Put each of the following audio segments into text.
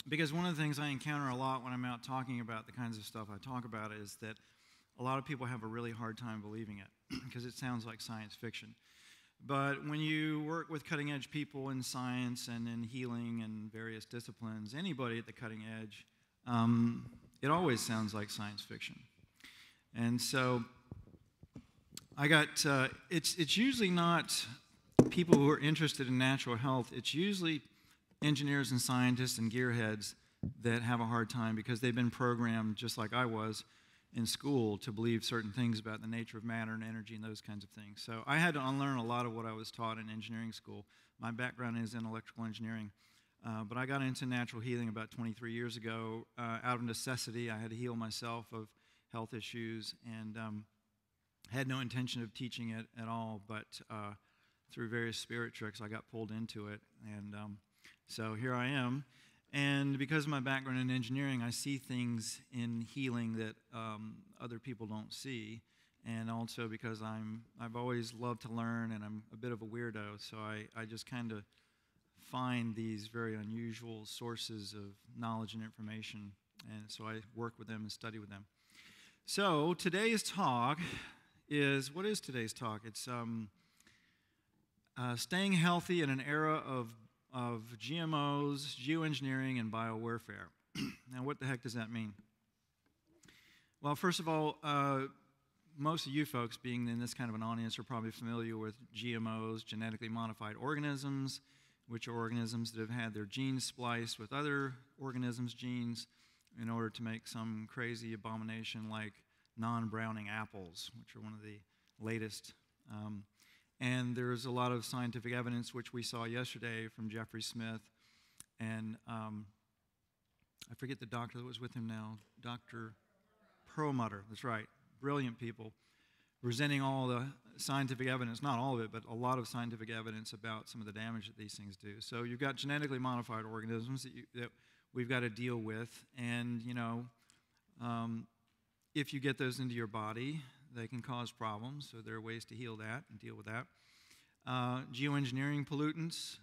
because one of the things I encounter a lot when I'm out talking about the kinds of stuff I talk about is that a lot of people have a really hard time believing it because it sounds like science fiction. But when you work with cutting-edge people in science and in healing and various disciplines, anybody at the cutting edge, it always sounds like science fiction. And so I got, it's usually not people who are interested in natural health. It's usually engineers and scientists and gearheads that have a hard time because they've been programmed, just like I was, in school to believe certain things about the nature of matter and energy and those kinds of things. So I had to unlearn a lot of what I was taught in engineering school. My background is in electrical engineering, but I got into natural healing about 23 years ago out of necessity. I had to heal myself of health issues and had no intention of teaching it at all, but through various spirit tricks I got pulled into it, and so here I am. And because of my background in engineering, I see things in healing that other people don't see. And also because I've always loved to learn, and I'm a bit of a weirdo, so I just kind of find these very unusual sources of knowledge and information, and so I work with them and study with them. So today's talk is, what is today's talk? It's staying healthy in an era of GMOs, geoengineering, and biowarfare. Now, what the heck does that mean? Well, first of all, most of you folks, being in this kind of an audience, are probably familiar with GMOs, genetically modified organisms, which are organisms that have had their genes spliced with other organisms' genes in order to make some crazy abomination like non-browning apples, which are one of the latest. And there's a lot of scientific evidence, which we saw yesterday from Jeffrey Smith, and I forget the doctor that was with him now, Dr. Perlmutter, that's right, brilliant people, presenting all the scientific evidence, not all of it, but a lot of scientific evidence about some of the damage that these things do. So you've got genetically modified organisms that we've got to deal with, and if you get those into your body, they can cause problems, so there are ways to heal that and deal with that. Geoengineering pollutants.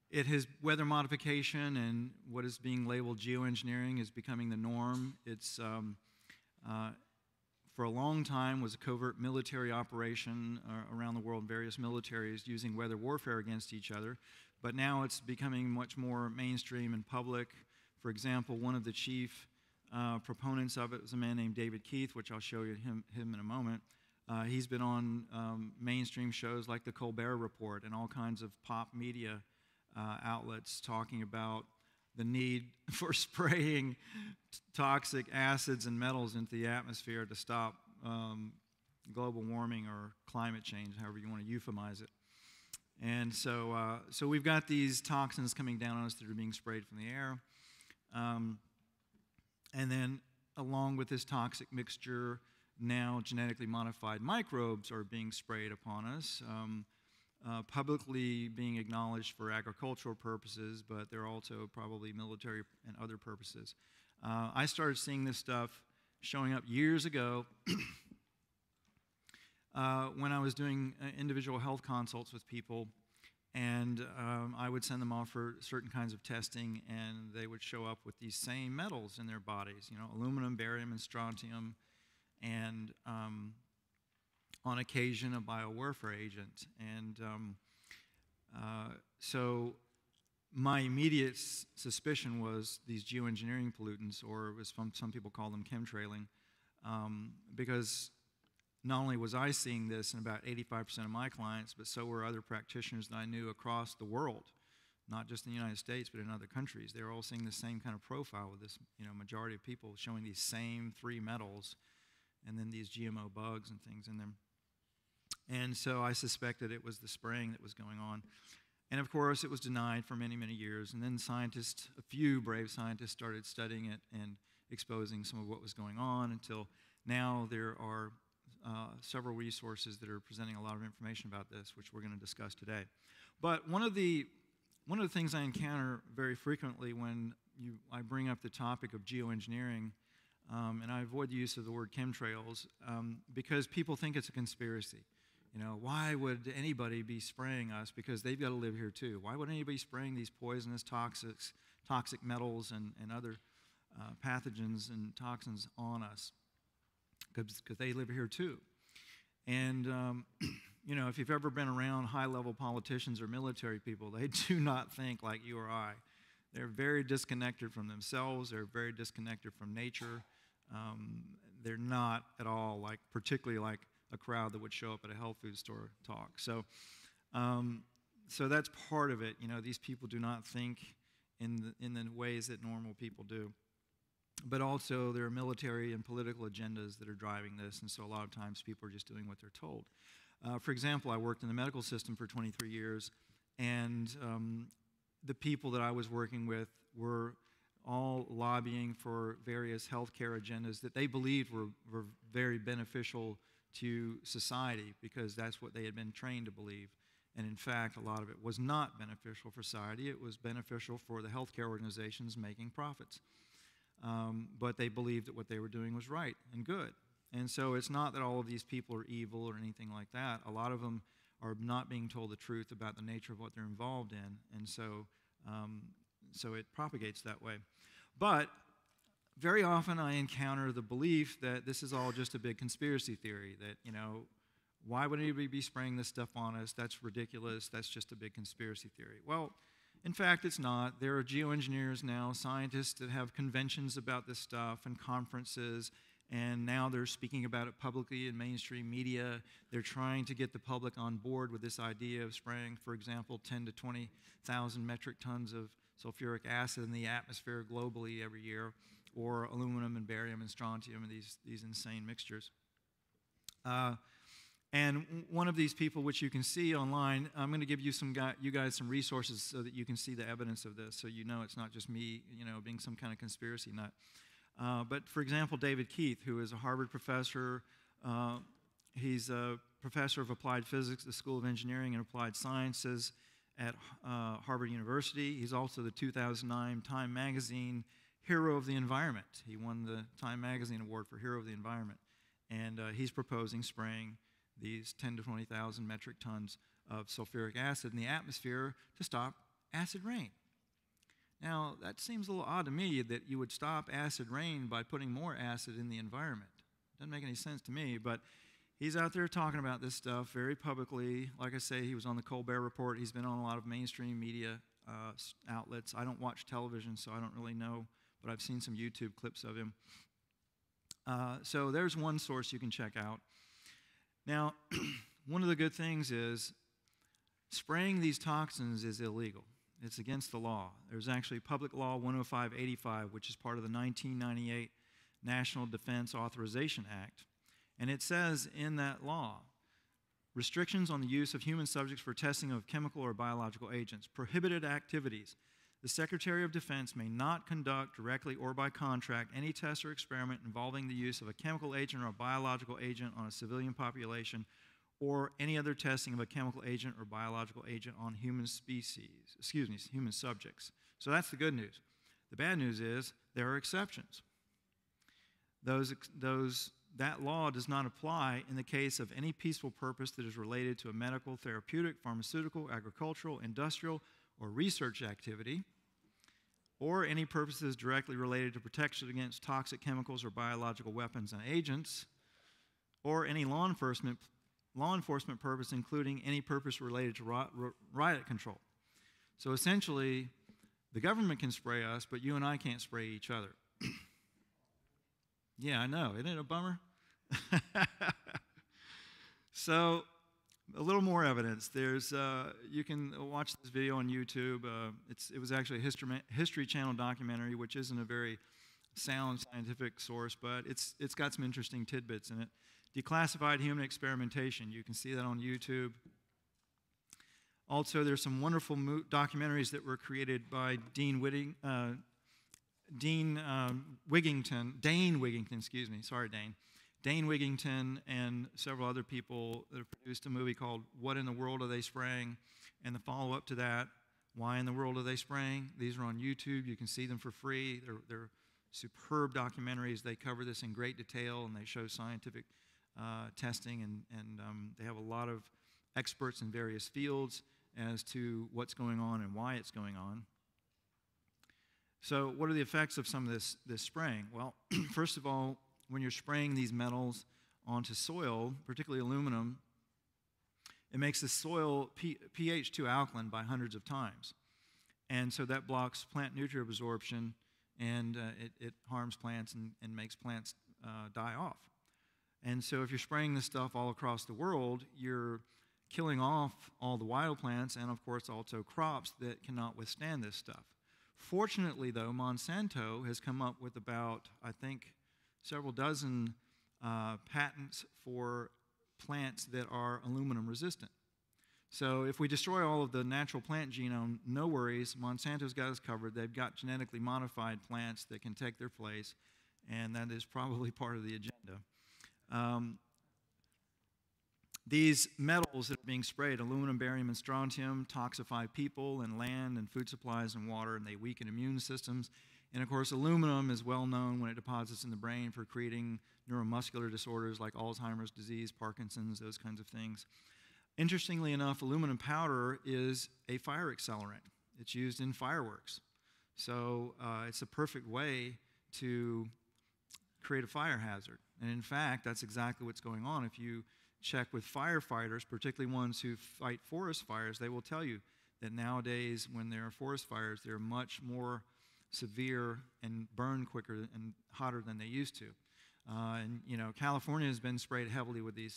It has weather modification, and what is being labeled geoengineering is becoming the norm. It's for a long time was a covert military operation around the world, various militaries using weather warfare against each other, but now it's becoming much more mainstream and public. For example, one of the chief proponents of it was a man named David Keith, which I'll show you him in a moment. He's been on mainstream shows like the Colbert Report and all kinds of pop media outlets talking about the need for spraying toxic acids and metals into the atmosphere to stop global warming or climate change, however you want to euphemize it. And so we've got these toxins coming down on us that are being sprayed from the air. And then along with this toxic mixture, now genetically modified microbes are being sprayed upon us, publicly being acknowledged for agricultural purposes, but they're also probably military and other purposes. I started seeing this stuff showing up years ago when I was doing individual health consults with people, and I would send them off for certain kinds of testing, and they would show up with these same metals in their bodies, aluminum, barium, and strontium, and on occasion a biowarfare agent. And so my immediate suspicion was these geoengineering pollutants, or as some people call them, chemtrailing, because not only was I seeing this in about 85% of my clients, but so were other practitioners that I knew across the world, not just in the United States, but in other countries. They were all seeing the same kind of profile with this, majority of people showing these same three metals and then these GMO bugs and things in them. And so I suspected it was the spraying that was going on. And of course, it was denied for many, many years. And then scientists, a few brave scientists, started studying it and exposing some of what was going on until now there are several resources that are presenting a lot of information about this, which we're going to discuss today. But one of the things I encounter very frequently when I bring up the topic of geoengineering, and I avoid the use of the word chemtrails, because people think it's a conspiracy. You know, why would anybody be spraying us? Because they've got to live here too. Why would anybody be spraying these poisonous toxic metals and other pathogens and toxins on us? Because they live here too. And, you know, if you've ever been around high-level politicians or military people, they do not think like you or I. They're very disconnected from themselves. They're very disconnected from nature. They're not at all like, particularly like a crowd that would show up at a health food store talk. So, so that's part of it. You know, these people do not think in the ways that normal people do. But also there are military and political agendas that are driving this, and so a lot of times people are just doing what they're told. For example, I worked in the medical system for 23 years, and the people that I was working with were all lobbying for various healthcare agendas that they believed were very beneficial to society because that's what they had been trained to believe. And in fact, a lot of it was not beneficial for society. It was beneficial for the healthcare organizations making profits. But they believed that what they were doing was right and good. And so it's not that all of these people are evil or anything like that. A lot of them are not being told the truth about the nature of what they're involved in. And so, so it propagates that way. But very often I encounter the belief that this is all just a big conspiracy theory, that, you know, why would anybody be spraying this stuff on us? That's ridiculous. That's just a big conspiracy theory. Well, in fact, it's not. There are geoengineers now, scientists that have conventions about this stuff and conferences, and now they're speaking about it publicly in mainstream media. They're trying to get the public on board with this idea of spraying, for example, 10 to 20,000 metric tons of sulfuric acid in the atmosphere globally every year, or aluminum and barium and strontium and these insane mixtures. And one of these people, which you can see online, I'm going to give you you guys some resources so that you can see the evidence of this, so you know it's not just me, you know, being some kind of conspiracy nut. But for example, David Keith, who is a Harvard professor, he's a professor of applied physics at the School of Engineering and Applied Sciences at Harvard University. He's also the 2009 Time Magazine Hero of the Environment. He won the Time Magazine Award for Hero of the Environment. And he's proposing spraying these 10 to 20,000 metric tons of sulfuric acid in the atmosphere to stop acid rain. Now, that seems a little odd to me that you would stop acid rain by putting more acid in the environment. Doesn't make any sense to me, but he's out there talking about this stuff very publicly. Like I say, he was on the Colbert Report. He's been on a lot of mainstream media outlets. I don't watch television, so I don't really know, but I've seen some YouTube clips of him. So there's one source you can check out. Now, one of the good things is spraying these toxins is illegal. It's against the law. There's actually Public Law 105/85, which is part of the 1998 National Defense Authorization Act. And it says in that law, restrictions on the use of human subjects for testing of chemical or biological agents, prohibited activities. The Secretary of Defense may not conduct directly or by contract any test or experiment involving the use of a chemical agent or a biological agent on a civilian population or any other testing of a chemical agent or biological agent on human human subjects. So that's the good news. The bad news is there are exceptions. That law does not apply in the case of any peaceful purpose that is related to a medical, therapeutic, pharmaceutical, agricultural, industrial, or research activity, or any purposes directly related to protection against toxic chemicals or biological weapons and agents, or any law enforcement purpose, including any purpose related to riot control. So essentially, the government can spray us, but you and I can't spray each other. Yeah, I know. Isn't it a bummer? So, a little more evidence. There's, you can watch this video on YouTube. It was actually a History Channel documentary, which isn't a very sound scientific source, but it's got some interesting tidbits in it. Declassified human experimentation. You can see that on YouTube. Also, there's some wonderful documentaries that were created by Dane Wigington, excuse me. Sorry, Dane. Dane Wigington and several other people that have produced a movie called What in the World Are They Spraying? And the follow-up to that, Why in the World Are They Spraying? These are on YouTube. You can see them for free. They're superb documentaries. They cover this in great detail, and they show scientific testing, and they have a lot of experts in various fields as to what's going on and why it's going on. So what are the effects of some of this spraying? Well, first of all, when you're spraying these metals onto soil, particularly aluminum, it makes the soil pH 2 alkaline by hundreds of times. And so that blocks plant nutrient absorption, and it harms plants and makes plants die off. And so if you're spraying this stuff all across the world, you're killing off all the wild plants and, of course, also crops that cannot withstand this stuff. Fortunately, though, Monsanto has come up with about, I think, several dozen patents for plants that are aluminum resistant. So if we destroy all of the natural plant genome, no worries, Monsanto's got us covered. They've got genetically modified plants that can take their place, and that is probably part of the agenda. These metals that are being sprayed, aluminum, barium, and strontium, toxify people and land and food supplies and water, and they weaken immune systems. And of course, aluminum is well known when it deposits in the brain for creating neuromuscular disorders like Alzheimer's disease, Parkinson's, those kinds of things. Interestingly enough, aluminum powder is a fire accelerant. It's used in fireworks. So it's a perfect way to create a fire hazard. And in fact, that's exactly what's going on. If you check with firefighters, particularly ones who fight forest fires, they will tell you that nowadays when there are forest fires, they're much more severe and burn quicker and hotter than they used to. And you know, California has been sprayed heavily with the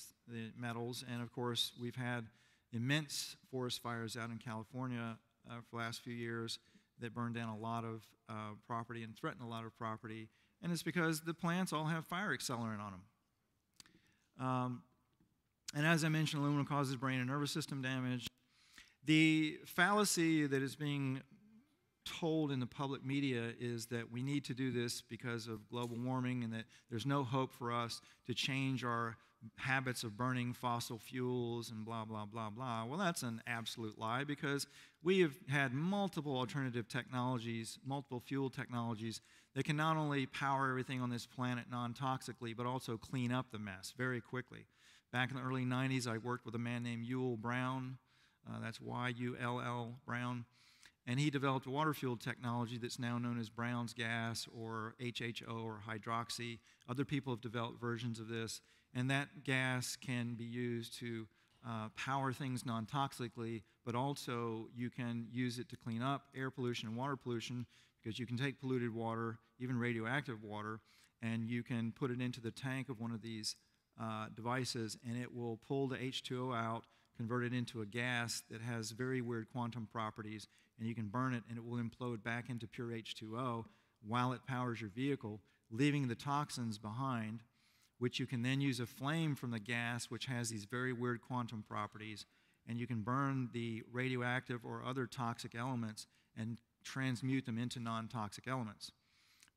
metals, and of course we've had immense forest fires out in California for the last few years that burned down a lot of property and threatened a lot of property, and it's because the plants all have fire accelerant on them. And as I mentioned, aluminum causes brain and nervous system damage. The fallacy that is being told in the public media is that we need to do this because of global warming and that there's no hope for us to change our habits of burning fossil fuels and blah, blah, blah, blah. Well, that's an absolute lie, because we have had multiple alternative technologies, multiple fuel technologies that can not only power everything on this planet non-toxically, but also clean up the mess very quickly. Back in the early 90s, I worked with a man named Yull Brown. That's Y-U-L-L, Brown. And he developed a water fuel technology that's now known as Brown's gas or HHO or hydroxy. Other people have developed versions of this. And that gas can be used to power things non-toxically, but also you can use it to clean up air pollution and water pollution, because you can take polluted water, even radioactive water, and you can put it into the tank of one of these devices, and it will pull the H2O out, convert it into a gas that has very weird quantum properties, and you can burn it, and it will implode back into pure H2O while it powers your vehicle, leaving the toxins behind, which you can then use a flame from the gas, which has these very weird quantum properties, and you can burn the radioactive or other toxic elements and transmute them into non-toxic elements.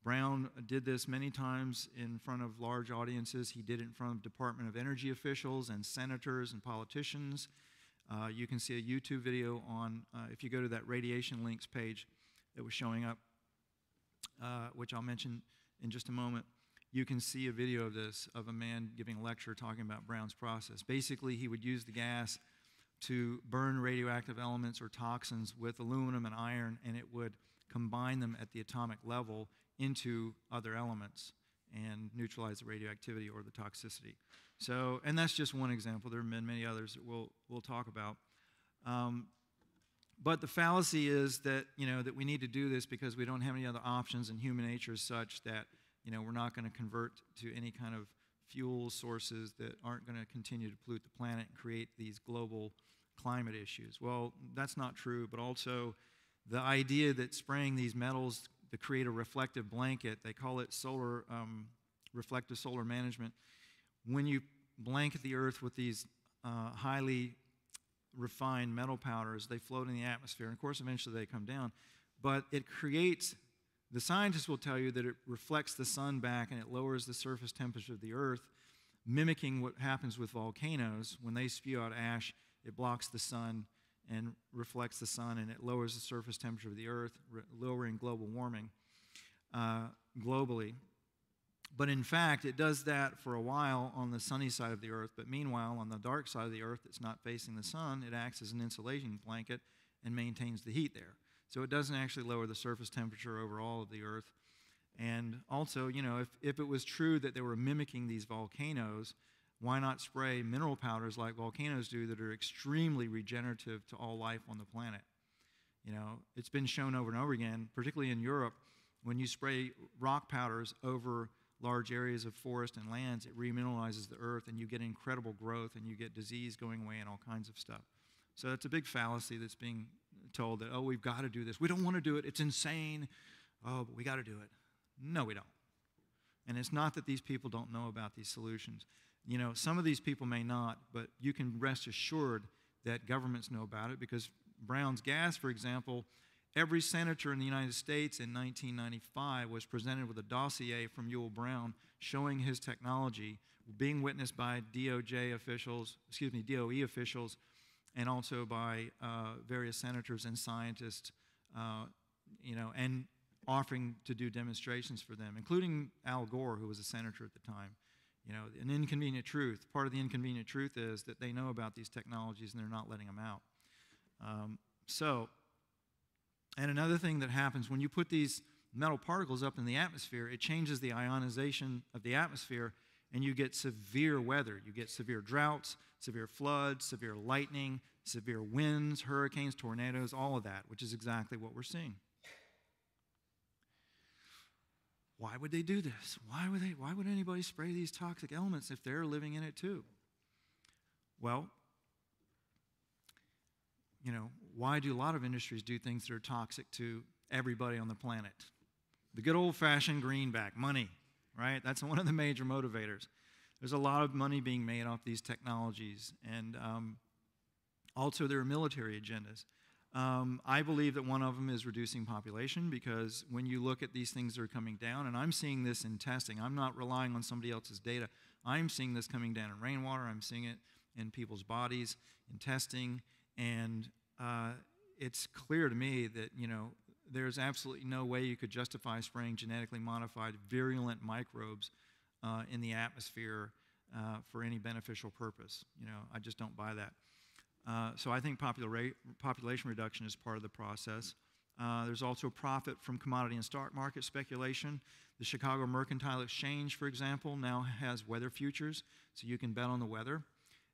Brown did this many times in front of large audiences. He did it in front of Department of Energy officials and senators and politicians. You can see a YouTube video on, if you go to that radiation links page that was showing up, which I'll mention in just a moment, you can see a video of this, of a man giving a lecture talking about Brown's process. Basically, he would use the gas to burn radioactive elements or toxins with aluminum and iron, and it would combine them at the atomic level into other elements and neutralize the radioactivity or the toxicity. So, and that's just one example. There have been many others that we'll talk about. But the fallacy is that, that we need to do this because we don't have any other options, and human nature is such that, we're not going to convert to any kind of fuel sources that aren't going to continue to pollute the planet and create these global climate issues. Well, that's not true, but also the idea that spraying these metals to create a reflective blanket, they call it solar, reflective solar management. When you blanket the earth with these highly refined metal powders, they float in the atmosphere, and of course eventually they come down, but it creates, the scientists will tell you that it reflects the sun back and it lowers the surface temperature of the earth, mimicking what happens with volcanoes. When they spew out ash, it blocks the sun and reflects the sun, and it lowers the surface temperature of the earth, lowering global warming globally. But in fact, it does that for a while on the sunny side of the Earth, but meanwhile, on the dark side of the Earth that's not facing the sun, it acts as an insulating blanket and maintains the heat there. So it doesn't actually lower the surface temperature overall of the Earth. And also, you know, if it was true that they were mimicking these volcanoes, why not spray mineral powders like volcanoes do that are extremely regenerative to all life on the planet? You know, it's been shown over and over again, particularly in Europe, when you spray rock powders over large areas of forest and lands, it remineralizes the earth and you get incredible growth and you get disease going away and all kinds of stuff. So it's a big fallacy that's being told that, oh, we've got to do this. We don't want to do it. It's insane. Oh, but we got to do it. No, we don't. And it's not that these people don't know about these solutions. You know, some of these people may not, but you can rest assured that governments know about it because Brown's gas, for example, every senator in the United States in 1995 was presented with a dossier from Ewell Brown showing his technology being witnessed by DOE officials, and also by various senators and scientists, you know, and offering to do demonstrations for them, including Al Gore, who was a senator at the time. You know, an inconvenient truth. Part of the inconvenient truth is that they know about these technologies and they're not letting them out. And another thing that happens when you put these metal particles up in the atmosphere, it changes the ionization of the atmosphere and you get severe weather. You get severe droughts, severe floods, severe lightning, severe winds, hurricanes, tornadoes, all of that, which is exactly what we're seeing. Why would they do this? Why would anybody spray these toxic elements if they're living in it too? Well, you know, why do a lot of industries do things that are toxic to everybody on the planet? The good old-fashioned greenback, money, right? That's one of the major motivators. There's a lot of money being made off these technologies, and also there are military agendas. I believe that one of them is reducing population because when you look at these things that are coming down, and I'm seeing this in testing, I'm not relying on somebody else's data. I'm seeing this coming down in rainwater. I'm seeing it in people's bodies, in testing, and it's clear to me that, you know, there's absolutely no way you could justify spraying genetically modified virulent microbes in the atmosphere for any beneficial purpose. You know, I just don't buy that. So I think population reduction is part of the process. There's also profit from commodity and stock market speculation. The Chicago Mercantile Exchange, for example, now has weather futures, so you can bet on the weather.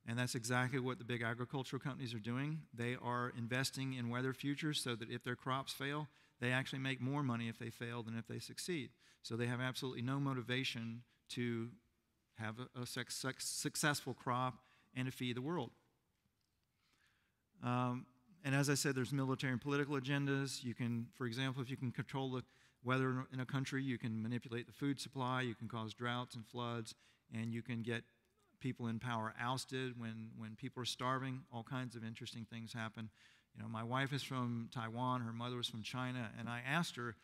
And that's exactly what the big agricultural companies are doing. They are investing in weather futures so that if their crops fail, they actually make more money if they fail than if they succeed. So they have absolutely no motivation to have a successful crop and to feed the world. And as I said, there's military and political agendas. You can, for example, if you can control the weather in a country, you can manipulate the food supply, you can cause droughts and floods, and you can get people in power ousted when people are starving. All kinds of interesting things happen. You know, my wife is from Taiwan, her mother was from China, and I asked her,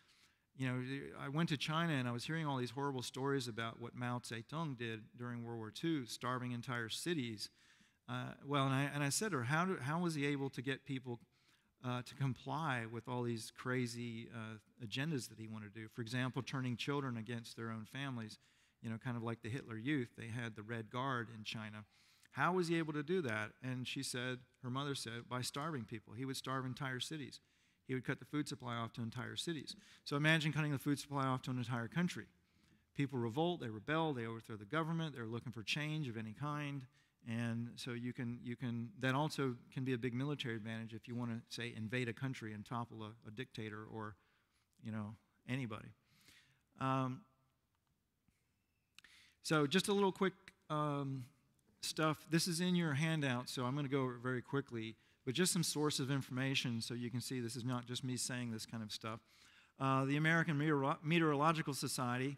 you know, I went to China and I was hearing all these horrible stories about what Mao Zedong did during World War II, starving entire cities. And I said to her, how was he able to get people to comply with all these crazy agendas that he wanted to do? For example, turning children against their own families, you know, kind of like the Hitler Youth. They had the Red Guard in China. How was he able to do that? And she said, her mother said, by starving people. He would starve entire cities. He would cut the food supply off to entire cities. So imagine cutting the food supply off to an entire country. People revolt, they rebel, they overthrow the government, they're looking for change of any kind. And so that also can be a big military advantage if you want to, say, invade a country and topple a dictator or, you know, anybody. So just a little quick stuff. This is in your handout, so I'm going to go over it very quickly, but just some source of information so you can see this is not just me saying this kind of stuff. The American Meteorological Society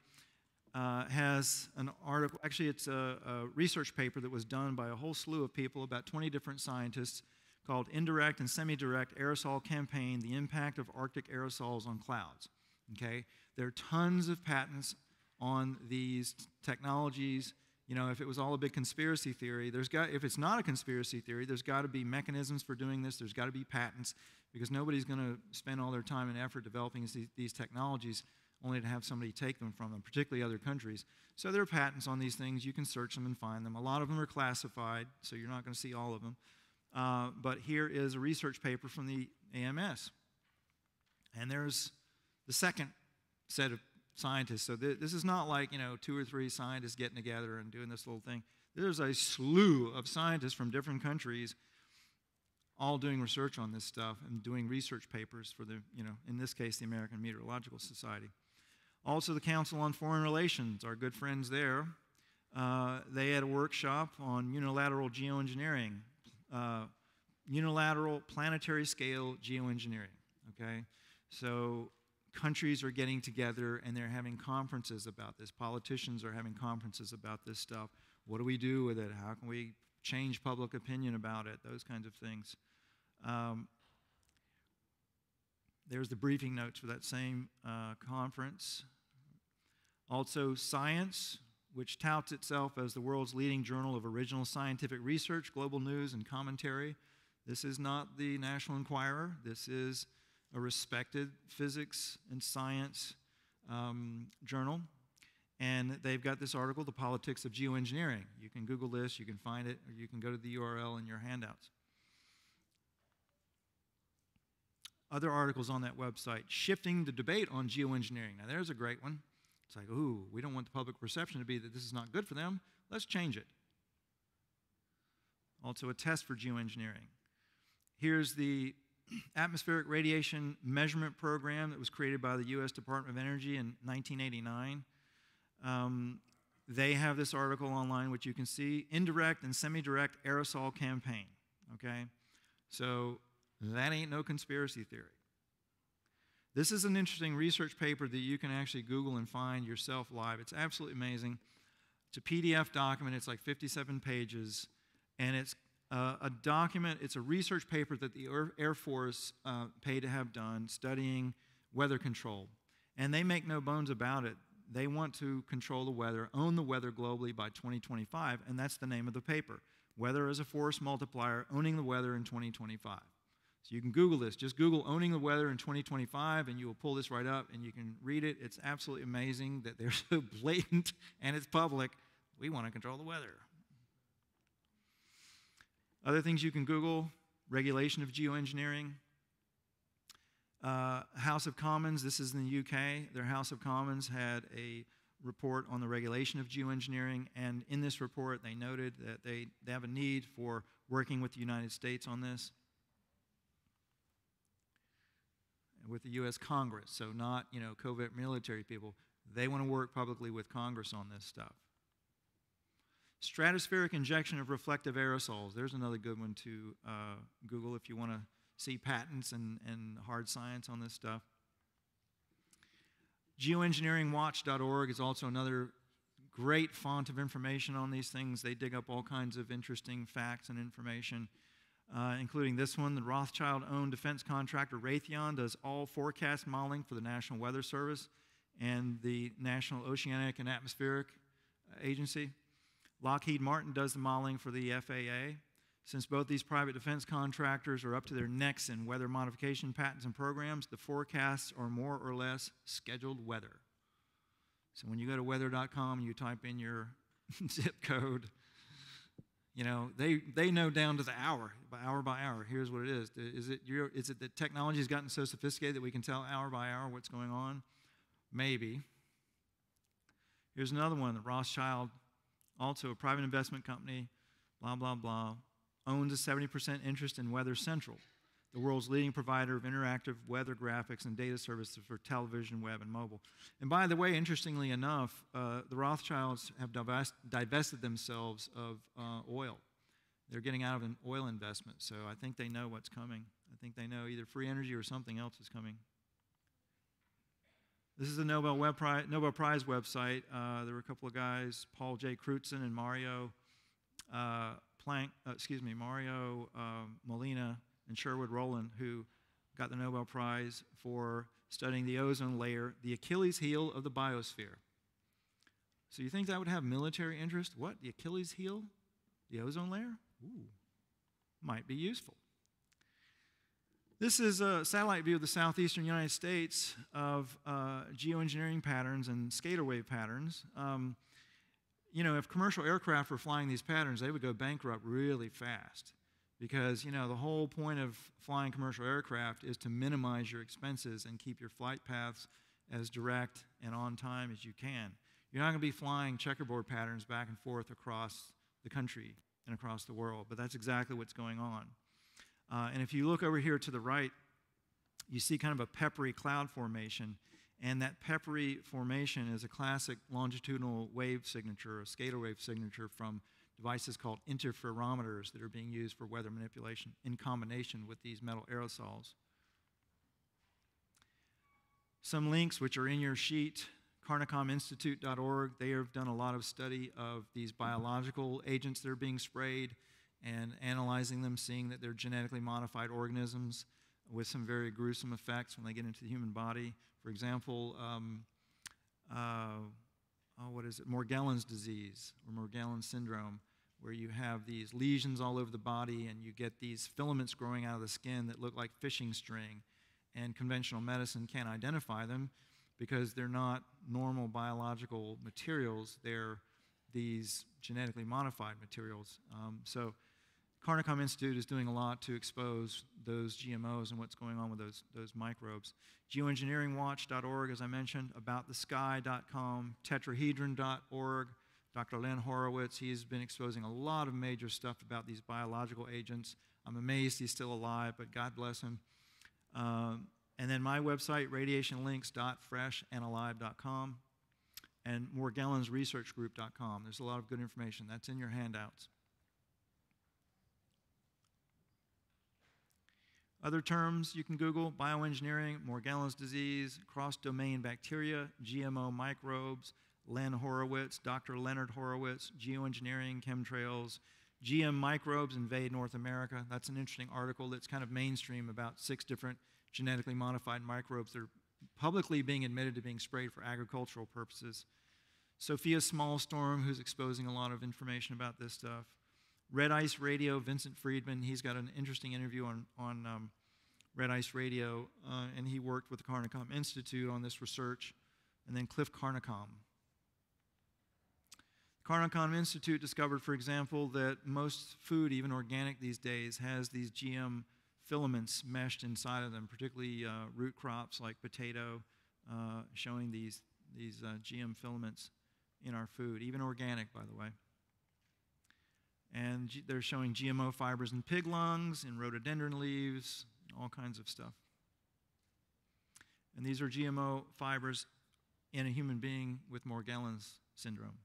has an article, actually it's a research paper that was done by a whole slew of people, about 20 different scientists, called Indirect and Semi-Direct Aerosol Campaign, The Impact of Arctic Aerosols on Clouds. Okay? There are tons of patents on these technologies. You know, if it was all a big conspiracy theory, if it's not a conspiracy theory, there's got to be mechanisms for doing this, there's got to be patents, because nobody's going to spend all their time and effort developing these technologies only to have somebody take them from them, particularly other countries. So there are patents on these things. You can search them and find them. A lot of them are classified, so you're not going to see all of them. But here is a research paper from the AMS. And there's the second set of scientists. So this is not like, 2 or 3 scientists getting together and doing this little thing. There's a slew of scientists from different countries all doing research on this stuff and doing research papers for the, in this case, the American Meteorological Society. Also, the Council on Foreign Relations, our good friends there, they had a workshop on unilateral geoengineering, unilateral planetary scale geoengineering, okay? So countries are getting together and they're having conferences about this. Politicians are having conferences about this stuff. What do we do with it? How can we change public opinion about it? Those kinds of things. There's the briefing notes for that same conference. Also, Science, which touts itself as the world's leading journal of original scientific research, global news, and commentary. This is not the National Enquirer. This is a respected physics and science journal. And they've got this article, The Politics of Geoengineering. You can Google this, you can find it, or you can go to the URL in your handouts. Other articles on that website, Shifting the Debate on Geoengineering. Now there's a great one. It's like, ooh, we don't want the public perception to be that this is not good for them. Let's change it. Also a test for geoengineering. Here's the atmospheric radiation measurement program that was created by the U.S. Department of Energy in 1989. They have this article online, which you can see, Indirect and Semi-Direct Aerosol Campaign, okay? So that ain't no conspiracy theory. This is an interesting research paper that you can actually Google and find yourself live. It's absolutely amazing. It's a PDF document. It's like 57 pages, and it's a document. It's a research paper that the Air Force paid to have done studying weather control. And they make no bones about it. They want to control the weather, own the weather globally by 2025, and that's the name of the paper, Weather as a Force Multiplier, Owning the Weather in 2025. So you can Google this. Just Google Owning the Weather in 2025, and you will pull this right up, and you can read it. It's absolutely amazing that they're so blatant, and it's public. We want to control the weather. Other things you can Google, regulation of geoengineering. House of Commons, this is in the UK. Their House of Commons had a report on the regulation of geoengineering, and in this report they noted that they have a need for working with the United States on this, with the U.S. Congress, so not, covert military people. They want to work publicly with Congress on this stuff. Stratospheric injection of reflective aerosols. There's another good one to Google if you want to see patents and hard science on this stuff. Geoengineeringwatch.org is also another great font of information on these things. They dig up all kinds of interesting facts and information, including this one. The Rothschild-owned defense contractor Raytheon does all forecast modeling for the National Weather Service and the National Oceanic and Atmospheric Agency. Lockheed Martin does the modeling for the FAA. Since both these private defense contractors are up to their necks in weather modification patents and programs, the forecasts are more or less scheduled weather. So when you go to weather.com and you type in your zip code, they know down to the hour by hour. Here's what it is. Is it that technology has gotten so sophisticated that we can tell hour by hour what's going on? Maybe. Here's another one. The Rothschild, also a private investment company, blah, blah, blah, owns a 70% interest in Weather Central, the world's leading provider of interactive weather graphics and data services for television, web, and mobile. And by the way, interestingly enough, the Rothschilds have divested themselves of oil. They're getting out of an oil investment, so I think they know what's coming. I think they know either free energy or something else is coming. This is the Nobel Prize website. There were a couple of guys, Paul J. Crutzen and Mario Molina and Sherwood Rowland, who got the Nobel Prize for studying the ozone layer, the Achilles heel of the biosphere. So you think that would have military interest? What, the Achilles heel? The ozone layer? Ooh, might be useful. This is a satellite view of the southeastern United States of geoengineering patterns and scalar wave patterns. You know, if commercial aircraft were flying these patterns, they would go bankrupt really fast because, you know, the whole point of flying commercial aircraft is to minimize your expenses and keep your flight paths as direct and on time as you can. You're not going to be flying checkerboard patterns back and forth across the country and across the world, but that's exactly what's going on. And if you look over here to the right, you see kind of a peppery cloud formation. And that peppery formation is a classic longitudinal wave signature, a scalar wave signature from devices called interferometers that are being used for weather manipulation in combination with these metal aerosols. Some links which are in your sheet, carnicominstitute.org. They have done a lot of study of these biological agents that are being sprayed and analyzing them, seeing that they're genetically modified organisms with some very gruesome effects when they get into the human body. For example, Morgellons disease or Morgellons syndrome, where you have these lesions all over the body and you get these filaments growing out of the skin that look like fishing string. And conventional medicine can't identify them because they're not normal biological materials. They're these genetically modified materials. So Carnicom Institute is doing a lot to expose those GMOs and what's going on with those microbes. Geoengineeringwatch.org, as I mentioned, aboutthesky.com, tetrahedron.org. Dr. Len Horowitz, he's been exposing a lot of major stuff about these biological agents. I'm amazed he's still alive, but God bless him. And then my website, radiationlinks.freshandalive.com, and morgellonsresearchgroup.com. There's a lot of good information. That's in your handouts. Other terms you can Google: bioengineering, Morgellons disease, cross-domain bacteria, GMO microbes, Len Horowitz, Dr. Leonard Horowitz, geoengineering, chemtrails, GM microbes invade North America. That's an interesting article that's kind of mainstream about 6 different genetically modified microbes that are publicly being admitted to being sprayed for agricultural purposes. Sophia Smallstorm, who's exposing a lot of information about this stuff. Red Ice Radio, Vincent Friedman, he's got an interesting interview on Red Ice Radio, and he worked with the Carnicom Institute on this research. And then Cliff Carnicom. The Carnicom Institute discovered, for example, that most food, even organic these days, has these GM filaments meshed inside of them, particularly root crops like potato, showing these GM filaments in our food, even organic, by the way. And they're showing GMO fibers in pig lungs, in rhododendron leaves, all kinds of stuff. And these are GMO fibers in a human being with Morgellons syndrome.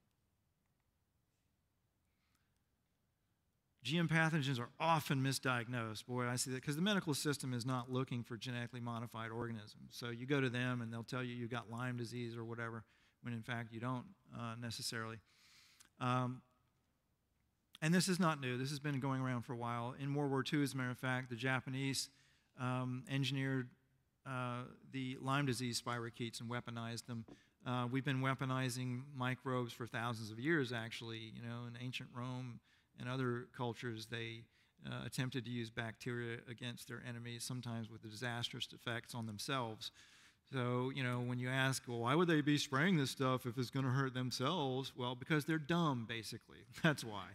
GM pathogens are often misdiagnosed. Boy, I see that, because the medical system is not looking for genetically modified organisms. So you go to them and they'll tell you got Lyme disease or whatever, when in fact you don't necessarily. And this is not new. This has been going around for a while. In World War II, as a matter of fact, the Japanese engineered the Lyme disease spirochetes and weaponized them. We've been weaponizing microbes for thousands of years, actually. You know, in ancient Rome and other cultures, they attempted to use bacteria against their enemies, sometimes with disastrous effects on themselves. So, you know, when you ask, well, why would they be spraying this stuff if it's going to hurt themselves? Well, because they're dumb, basically. That's why.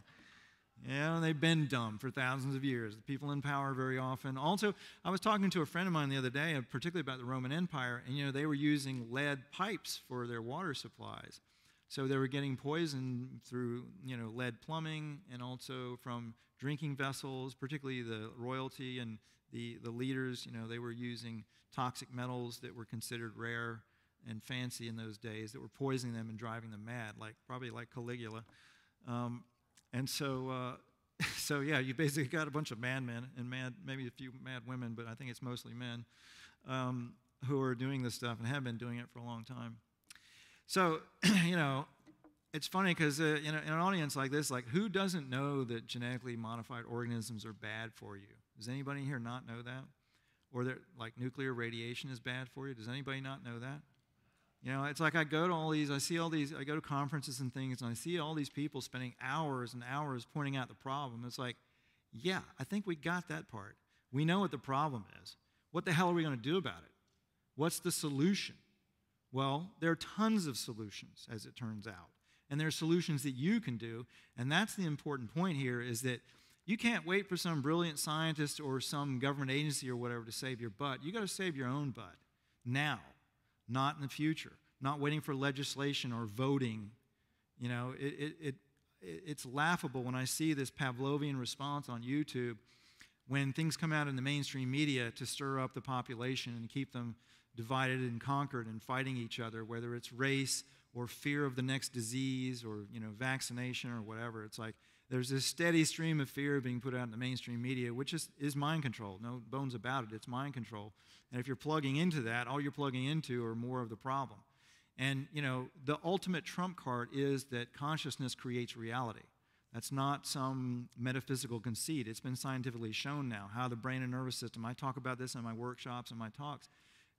Yeah, they've been dumb for thousands of years. The people in power very often. Also, I was talking to a friend of mine the other day, particularly about the Roman Empire, and, you know, they were using lead pipes for their water supplies. So they were getting poisoned through, you know, lead plumbing, and also from drinking vessels, particularly the royalty and the leaders. You know, they were using toxic metals that were considered rare and fancy in those days that were poisoning them and driving them mad, probably like Caligula. And so, so yeah, you basically got a bunch of madmen and maybe a few mad women, but I think it's mostly men who are doing this stuff and have been doing it for a long time. So, you know, it's funny because in an audience like this, like, who doesn't know that genetically modified organisms are bad for you? Does anybody here not know that? Or that, like, nuclear radiation is bad for you? Does anybody not know that? You know, it's like I go to I go to conferences and things, and I see all these people spending hours and hours pointing out the problem. It's like, yeah, I think we got that part. We know what the problem is. What the hell are we going to do about it? What's the solution? Well, there are tons of solutions, as it turns out. And there are solutions that you can do. And that's the important point here, is that you can't wait for some brilliant scientist or some government agency or whatever to save your butt. You got to save your own butt now, not in the future. Not waiting for legislation or voting. You know, it's laughable when I see this Pavlovian response on YouTube when things come out in the mainstream media to stir up the population and keep them divided and conquered and fighting each other, whether it's race or fear of the next disease or, you know, vaccination or whatever. It's like there's this steady stream of fear being put out in the mainstream media, which is mind control. No bones about it. It's mind control. And if you're plugging into that, all you're plugging into are more of the problem. And, you know, the ultimate trump card is that consciousness creates reality. That's not some metaphysical conceit. It's been scientifically shown now how the brain and nervous system, I talk about this in my workshops and my talks,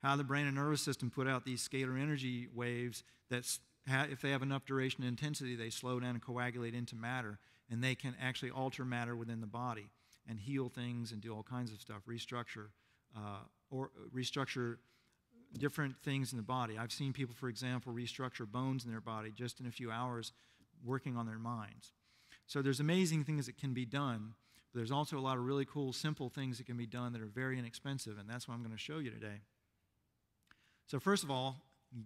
how the brain and nervous system put out these scalar energy waves that, if they have enough duration and intensity, they slow down and coagulate into matter, and they can actually alter matter within the body and heal things and do all kinds of stuff, restructure different things in the body. I've seen people, for example, restructure bones in their body just in a few hours working on their minds. So there's amazing things that can be done, but there's also a lot of really cool, simple things that can be done that are very inexpensive, and that's what I'm going to show you today. So first of all,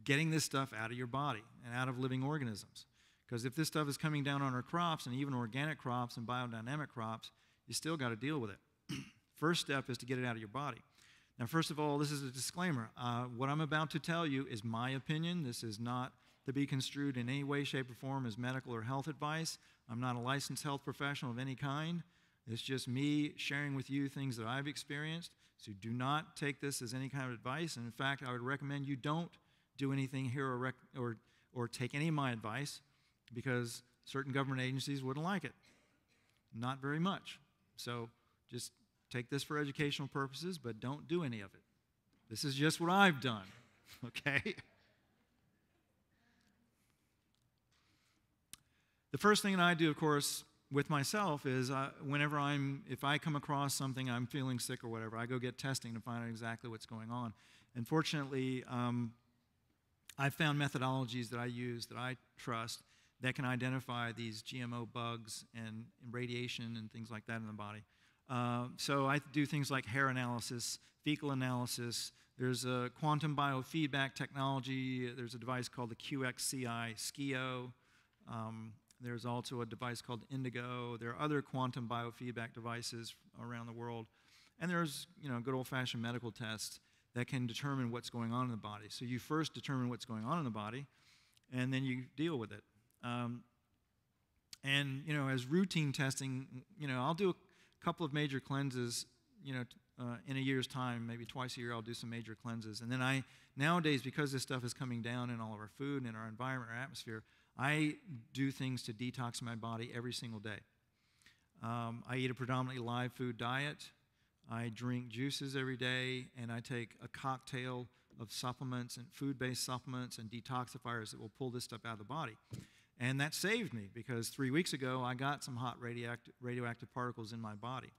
getting this stuff out of your body and out of living organisms. Because if this stuff is coming down on our crops, and even organic crops and biodynamic crops, you still got to deal with it. First step is to get it out of your body. Now, first of all, this is a disclaimer. What I'm about to tell you is my opinion. This is not to be construed in any way, shape, or form as medical or health advice. I'm not a licensed health professional of any kind. It's just me sharing with you things that I've experienced. So do not take this as any kind of advice. And in fact, I would recommend you don't do anything here or take any of my advice, because certain government agencies wouldn't like it. Not very much. So just take this for educational purposes, but don't do any of it. This is just what I've done, okay? The first thing that I do, of course, with myself is if I come across something, I'm feeling sick or whatever, I go get testing to find out exactly what's going on. And fortunately, I've found methodologies that I use that I trust that can identify these GMO bugs and radiation and things like that in the body. So I do things like hair analysis, fecal analysis. There's a quantum biofeedback technology. There's a device called the QXCI SCIO. There's also a device called Indigo. There are other quantum biofeedback devices around the world. And there's, you know, good old-fashioned medical tests that can determine what's going on in the body. So you first determine what's going on in the body, and then you deal with it. And, you know, as routine testing, you know, I'll do a couple of major cleanses, you know, in a year's time, maybe twice a year I'll do some major cleanses. And then nowadays, because this stuff is coming down in all of our food and in our environment, our atmosphere, I do things to detox my body every single day. I eat a predominantly live food diet. I drink juices every day, and I take a cocktail of supplements and food-based supplements and detoxifiers that will pull this stuff out of the body. And that saved me, because 3 weeks ago I got some hot radioactive particles in my body.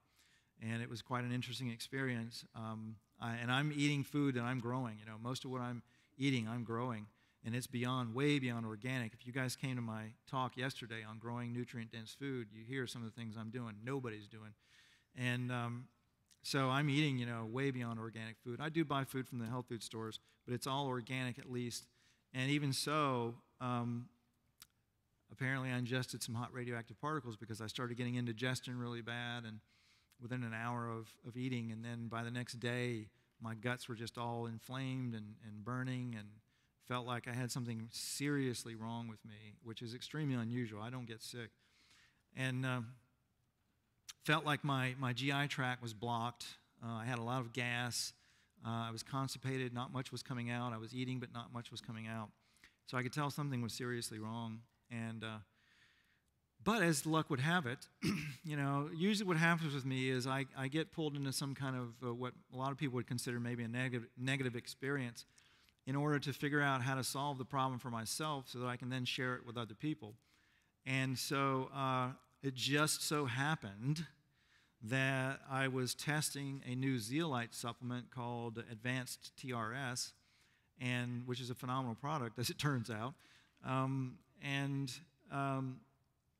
And it was quite an interesting experience. And I'm eating food that I'm growing. You know, most of what I'm eating, I'm growing. And it's way beyond organic. If you guys came to my talk yesterday on growing nutrient-dense food, you hear some of the things I'm doing, nobody's doing. And so I'm eating, you know, way beyond organic food. I do buy food from the health food stores, but it's all organic at least. And even so, apparently I ingested some hot radioactive particles because I started getting indigestion really bad, and within an hour of eating, and then by the next day, my guts were just all inflamed and burning, and felt like I had something seriously wrong with me, which is extremely unusual. I don't get sick. And felt like my GI tract was blocked. I had a lot of gas. I was constipated. Not much was coming out. I was eating, but not much was coming out. So I could tell something was seriously wrong. And but as luck would have it, you know, usually what happens with me is I get pulled into some kind of what a lot of people would consider maybe a negative experience in order to figure out how to solve the problem for myself so that I can then share it with other people. And so it just so happened that I was testing a new zeolite supplement called Advanced TRS, and which is a phenomenal product, as it turns out.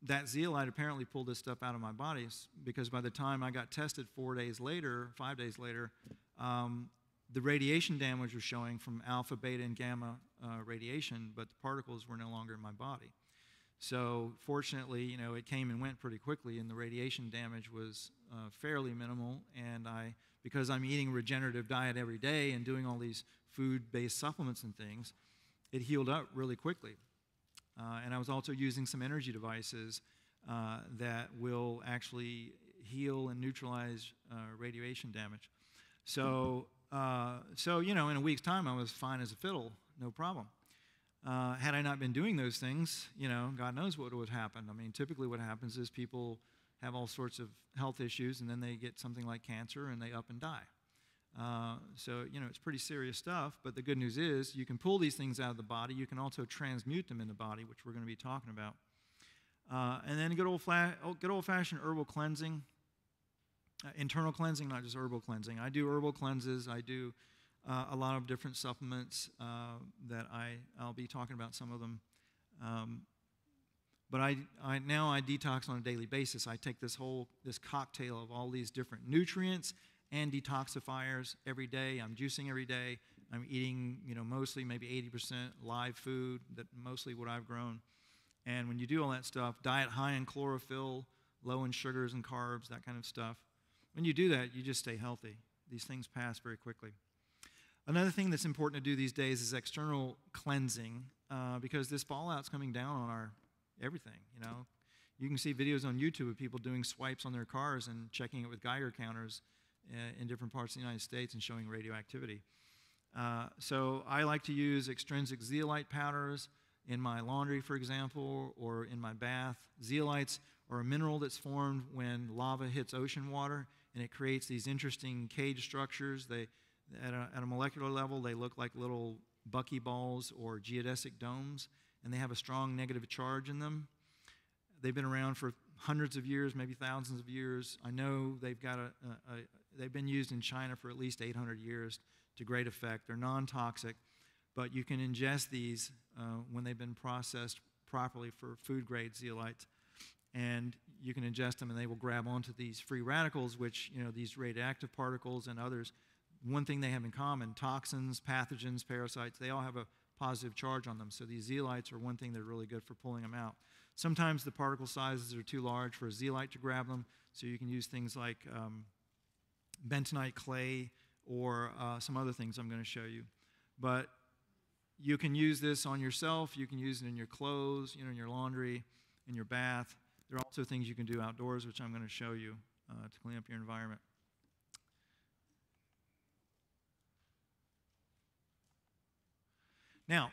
That zeolite apparently pulled this stuff out of my body, because by the time I got tested 4 days later, 5 days later, the radiation damage was showing from alpha, beta, and gamma radiation, but the particles were no longer in my body. So fortunately, you know, it came and went pretty quickly, and the radiation damage was fairly minimal. And because I'm eating a regenerative diet every day and doing all these food-based supplements and things, it healed up really quickly. And I was also using some energy devices that will actually heal and neutralize radiation damage. So you know, in a week's time, I was fine as a fiddle, no problem. Had I not been doing those things, you know, God knows what would have happened. I mean, typically what happens is people have all sorts of health issues, and then they get something like cancer, and they up and die. So, you know, it's pretty serious stuff, but the good news is you can pull these things out of the body. You can also transmute them in the body, which we're going to be talking about. And then good old-fashioned herbal cleansing, internal cleansing, not just herbal cleansing. I do herbal cleanses. I do a lot of different supplements that I'll be talking about some of them. But now I detox on a daily basis. I take this cocktail of all these different nutrients and detoxifiers every day. I'm juicing every day. I'm eating, you know, mostly maybe 80% live food, that mostly what I've grown. And when you do all that stuff, diet high in chlorophyll, low in sugars and carbs, that kind of stuff, when you do that, you just stay healthy. These things pass very quickly. Another thing that's important to do these days is external cleansing, because this fallout's coming down on our everything, you know. You can see videos on YouTube of people doing swipes on their cars and checking it with Geiger counters in different parts of the United States and showing radioactivity. So I like to use extrinsic zeolite powders in my laundry, for example, or in my bath. Zeolites are a mineral that's formed when lava hits ocean water, and it creates these interesting cage structures. At a molecular level, they look like little buckyballs or geodesic domes, and they have a strong negative charge in them. They've been around for hundreds of years, maybe thousands of years. I know they've been used in China for at least 800 years to great effect. They're non-toxic, but you can ingest these when they've been processed properly for food-grade zeolites, and you can ingest them, and they will grab onto these free radicals, which, you know, these radioactive particles and others. One thing they have in common, toxins, pathogens, parasites, they all have a positive charge on them. So these zeolites are one thing that are really good for pulling them out. Sometimes the particle sizes are too large for a zeolite to grab them, so you can use things like bentonite clay or some other things I'm going to show you. But you can use this on yourself. You can use it in your clothes, you know, in your laundry, in your bath. There are also things you can do outdoors, which I'm going to show you to clean up your environment. Now,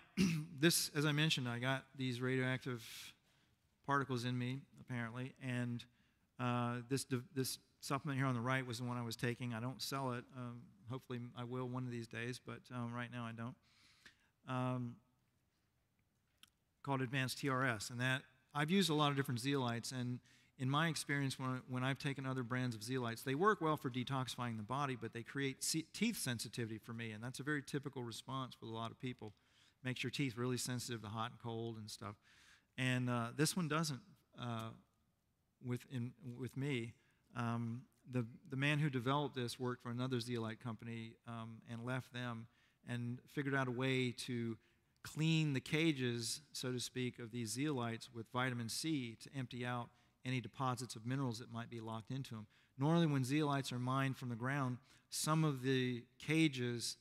this, as I mentioned, I got these radioactive particles in me, apparently, and this supplement here on the right was the one I was taking. I don't sell it. Hopefully I will one of these days, but right now I don't. Called Advanced TRS, and that I've used a lot of different zeolites, and in my experience, when I've taken other brands of zeolites, they work well for detoxifying the body, but they create teeth sensitivity for me, and that's a very typical response with a lot of people. Makes your teeth really sensitive to hot and cold and stuff. And this one doesn't with me. The man who developed this worked for another zeolite company and left them and figured out a way to clean the cages, so to speak, of these zeolites with vitamin C to empty out any deposits of minerals that might be locked into them. Normally when zeolites are mined from the ground, some of the cages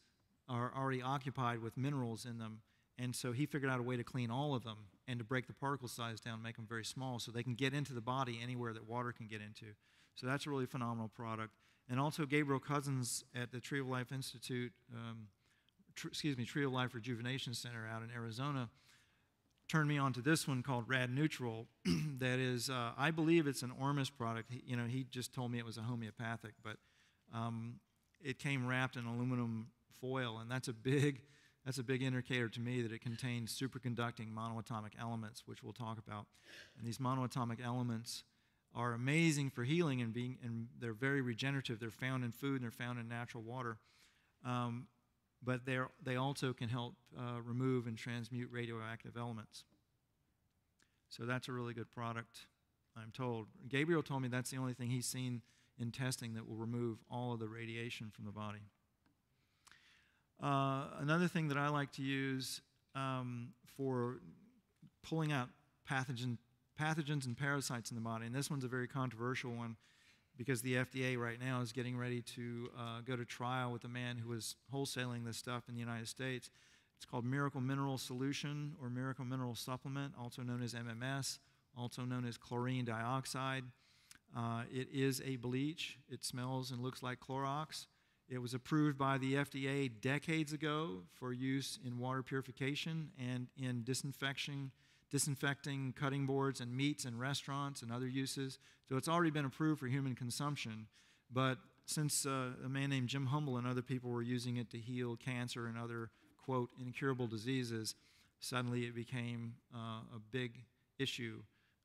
are already occupied with minerals in them, and so he figured out a way to clean all of them and to break the particle size down, make them very small so they can get into the body anywhere that water can get into. So that's a really phenomenal product. And also Gabriel Cousins at the Tree of Life Institute, Tree of Life Rejuvenation Center out in Arizona, turned me on to this one called Rad Neutral. That is, I believe it's an Ormus product. He just told me it was a homeopathic, but it came wrapped in aluminum foil, and that's a big indicator to me that it contains superconducting monoatomic elements, which we'll talk about. And these monoatomic elements are amazing for healing and they're very regenerative. They're found in food and they're found in natural water. But they also can help remove and transmute radioactive elements. So that's a really good product, I'm told. Gabriel told me that's the only thing he's seen in testing that will remove all of the radiation from the body. Another thing that I like to use for pulling out pathogens and parasites in the body, and this one's a very controversial one because the FDA right now is getting ready to go to trial with a man who was wholesaling this stuff in the United States. It's called Miracle Mineral Solution or Miracle Mineral Supplement, also known as MMS, also known as chlorine dioxide. It is a bleach. It smells and looks like Clorox. It was approved by the FDA decades ago for use in water purification and in disinfecting cutting boards and meats in restaurants and other uses. So it's already been approved for human consumption. But since a man named Jim Humble and other people were using it to heal cancer and other, quote, incurable diseases, suddenly it became a big issue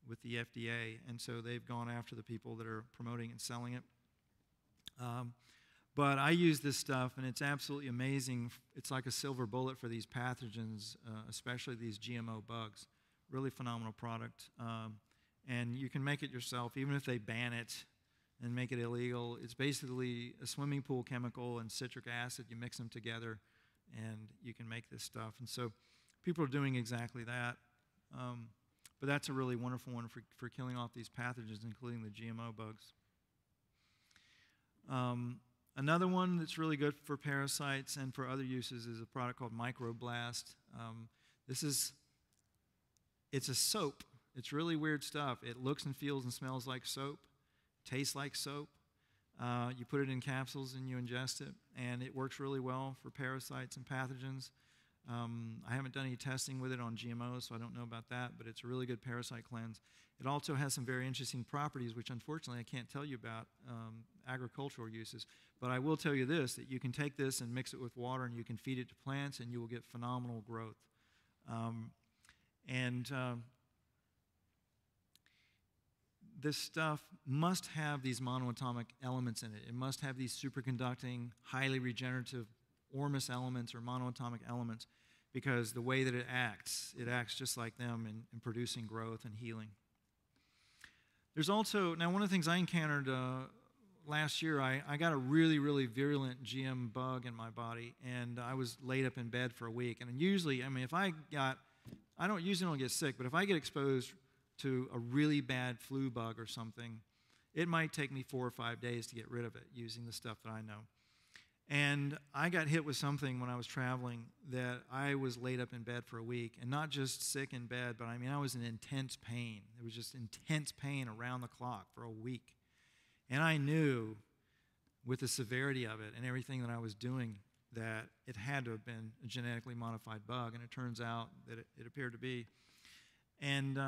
with the FDA. And so they've gone after the people that are promoting and selling it. But I use this stuff, and it's absolutely amazing. It's like a silver bullet for these pathogens, especially these GMO bugs. Really phenomenal product. And you can make it yourself, even if they ban it and make it illegal. It's basically a swimming pool chemical and citric acid. You mix them together, and you can make this stuff. And so people are doing exactly that. But that's a really wonderful one for killing off these pathogens, including the GMO bugs. Another one that's really good for parasites and for other uses is a product called Microblast. It's a soap. It's really weird stuff. It looks and feels and smells like soap, tastes like soap. You put it in capsules and you ingest it, and it works really well for parasites and pathogens. I haven't done any testing with it on GMOs, so I don't know about that, but it's a really good parasite cleanse. It also has some very interesting properties, which unfortunately I can't tell you about, agricultural uses. But I will tell you this, that you can take this and mix it with water and you can feed it to plants and you will get phenomenal growth. This stuff must have these monoatomic elements in it. It must have these superconducting, highly regenerative ormus elements or monoatomic elements, because the way that it acts just like them in producing growth and healing. There's also, now one of the things I encountered last year, I got a really, really virulent GM bug in my body, and I was laid up in bed for a week. And usually, I mean, I don't usually get sick, but if I get exposed to a really bad flu bug or something, it might take me 4 or 5 days to get rid of it using the stuff that I know. And I got hit with something when I was traveling that I was laid up in bed for a week, and not just sick in bed, but I mean I was in intense pain. It was just intense pain around the clock for a week. And I knew with the severity of it and everything that I was doing that it had to have been a genetically modified bug, and it turns out that it appeared to be. And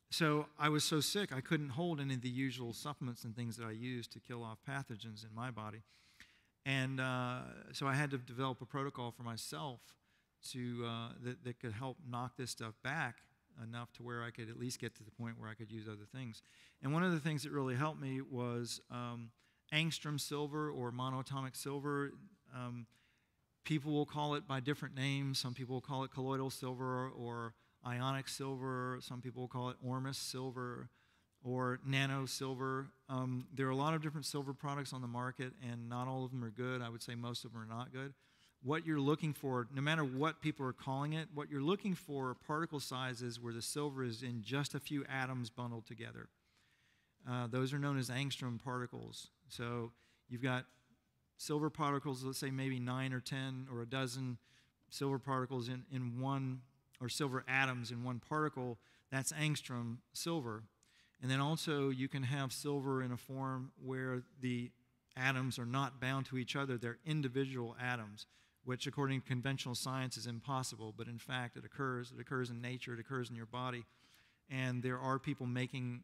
so I was so sick I couldn't hold any of the usual supplements and things that I use to kill off pathogens in my body. And so I had to develop a protocol for myself that could help knock this stuff back enough to where I could at least get to the point where I could use other things. And one of the things that really helped me was angstrom silver or monoatomic silver. People will call it by different names. Some people will call it colloidal silver or ionic silver. Some people will call it ormus silver or nano silver. There are a lot of different silver products on the market, and not all of them are good. I would say most of them are not good. What you're looking for, no matter what people are calling it, what you're looking for are particle sizes where the silver is in just a few atoms bundled together. Those are known as angstrom particles. So you've got silver particles, let's say maybe 9 or 10 or a dozen silver particles in one, or silver atoms in one particle. That's angstrom silver. And then also you can have silver in a form where the atoms are not bound to each other. They're individual atoms, which according to conventional science is impossible, but in fact it occurs. It occurs in nature, it occurs in your body. And there are people making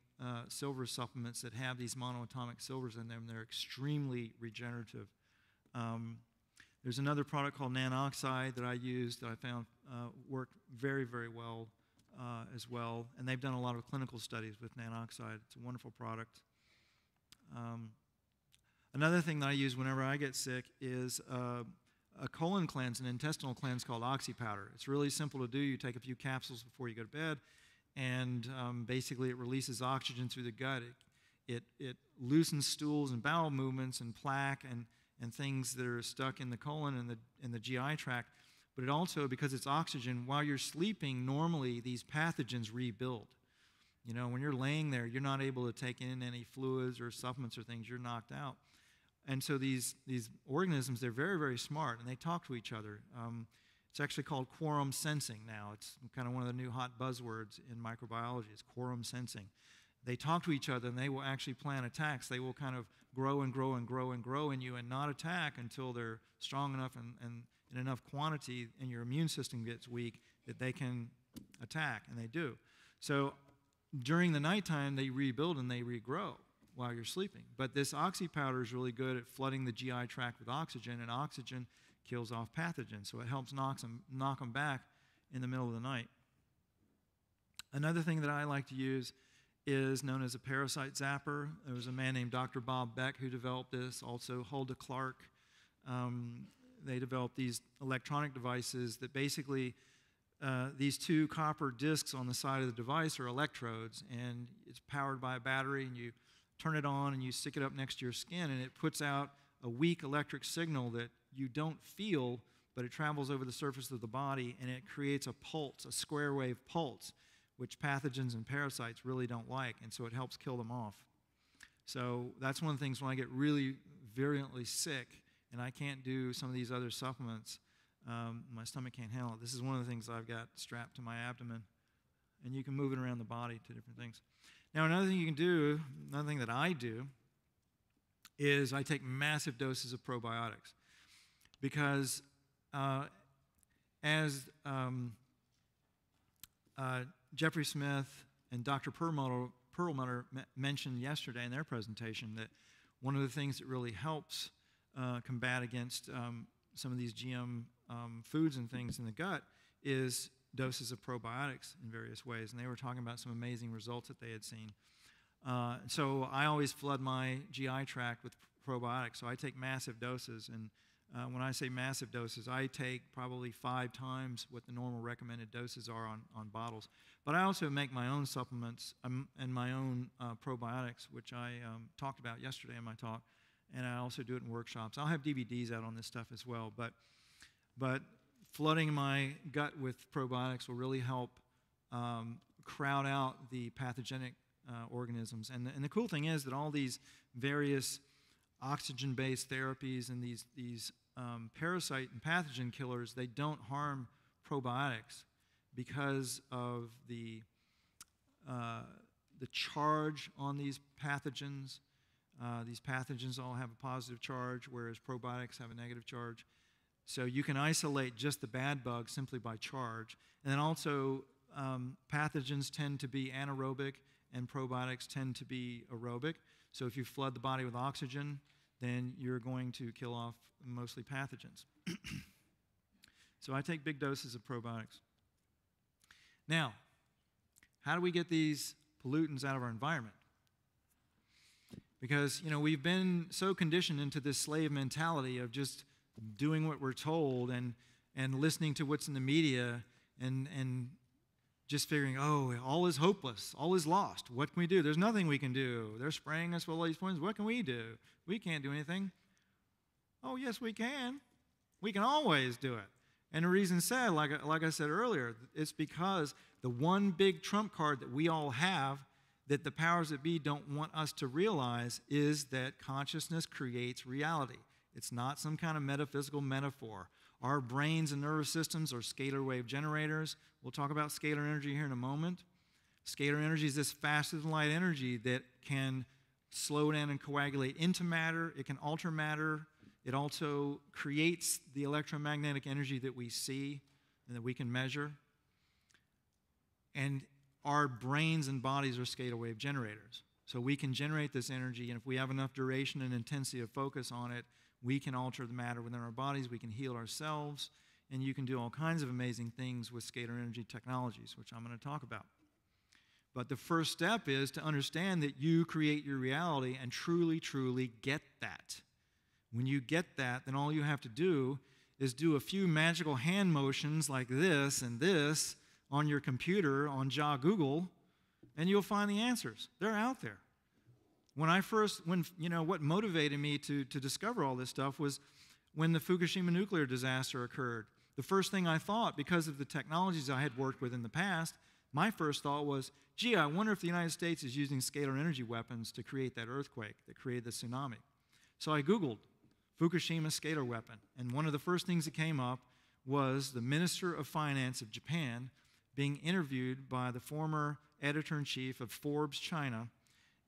silver supplements that have these monoatomic silvers in them. They're extremely regenerative. There's another product called Nanoxide that I used that I found worked very, very well as well, and they've done a lot of clinical studies with nanoxide. It's a wonderful product. Another thing that I use whenever I get sick is a colon cleanse, an intestinal cleanse called oxy powder. It's really simple to do. You take a few capsules before you go to bed, and basically it releases oxygen through the gut. It loosens stools and bowel movements and plaque and things that are stuck in the colon and the GI tract. But it also, because it's oxygen, while you're sleeping, normally these pathogens rebuild. You know, when you're laying there, you're not able to take in any fluids or supplements or things. You're knocked out. And so these organisms, they're very, very smart, and they talk to each other. It's actually called quorum sensing now. It's kind of one of the new hot buzzwords in microbiology. It's quorum sensing. They talk to each other, and they will actually plan attacks. They will kind of grow and grow and grow and grow in you and not attack until they're strong enough and in enough quantity and your immune system gets weak that they can attack, and they do. So during the nighttime, they rebuild and they regrow while you're sleeping. But this oxy powder is really good at flooding the GI tract with oxygen, and oxygen kills off pathogens. So it helps knock them back in the middle of the night. Another thing that I like to use is known as a parasite zapper. There was a man named Dr. Bob Beck who developed this, also Hulda Clark. They developed these electronic devices that basically, these two copper discs on the side of the device are electrodes, and it's powered by a battery, and you turn it on and you stick it up next to your skin, and it puts out a weak electric signal that you don't feel, but it travels over the surface of the body, and it creates a pulse, a square wave pulse, which pathogens and parasites really don't like, and so it helps kill them off. So that's one of the things when I get really virulently sick and I can't do some of these other supplements, my stomach can't handle it. This is one of the things I've got strapped to my abdomen, and you can move it around the body to different things. Now, another thing you can do, another thing that I do, is I take massive doses of probiotics, because as Jeffrey Smith and Dr. Perlmutter mentioned yesterday in their presentation, that one of the things that really helps combat against some of these GM foods and things in the gut is doses of probiotics in various ways. And they were talking about some amazing results that they had seen. So I always flood my GI tract with probiotics. So I take massive doses. And when I say massive doses, I take probably 5 times what the normal recommended doses are on bottles. But I also make my own supplements and my own probiotics, which I talked about yesterday in my talk. And I also do it in workshops. I'll have DVDs out on this stuff as well. But flooding my gut with probiotics will really help crowd out the pathogenic organisms. And the cool thing is that all these various oxygen-based therapies and these parasite and pathogen killers, they don't harm probiotics because of the charge on these pathogens. These pathogens all have a positive charge, whereas probiotics have a negative charge. So you can isolate just the bad bugs simply by charge. And then also, pathogens tend to be anaerobic, and probiotics tend to be aerobic. So if you flood the body with oxygen, then you're going to kill off mostly pathogens. So I take big doses of probiotics. Now, how do we get these pollutants out of our environment? Because, you know, we've been so conditioned into this slave mentality of just doing what we're told and listening to what's in the media and just figuring, oh, all is hopeless, all is lost. What can we do? There's nothing we can do. They're spraying us with all these poisons. What can we do? We can't do anything. Oh, yes, we can. We can always do it. And the reason said, like I said earlier, it's because the one big trump card that we all have that the powers that be don't want us to realize is that consciousness creates reality. It's not some kind of metaphysical metaphor. Our brains and nervous systems are scalar wave generators. We'll talk about scalar energy here in a moment. Scalar energy is this faster than light energy that can slow down and coagulate into matter. It can alter matter. It also creates the electromagnetic energy that we see and that we can measure. And our brains and bodies are scalar wave generators. So we can generate this energy, and if we have enough duration and intensity of focus on it, we can alter the matter within our bodies. We can heal ourselves and you can do all kinds of amazing things with scalar energy technologies, which I'm going to talk about. But the first step is to understand that you create your reality and truly, truly get that. When you get that, then all you have to do is do a few magical hand motions like this and this on your computer on Google, and you'll find the answers. They're out there. What motivated me to discover all this stuff was when the Fukushima nuclear disaster occurred. The first thing I thought, because of the technologies I had worked with in the past, my first thought was, gee, I wonder if the United States is using scalar energy weapons to create that earthquake that created the tsunami. So I Googled Fukushima scalar weapon, and one of the first things that came up was the Minister of Finance of Japan being interviewed by the former editor-in-chief of Forbes China,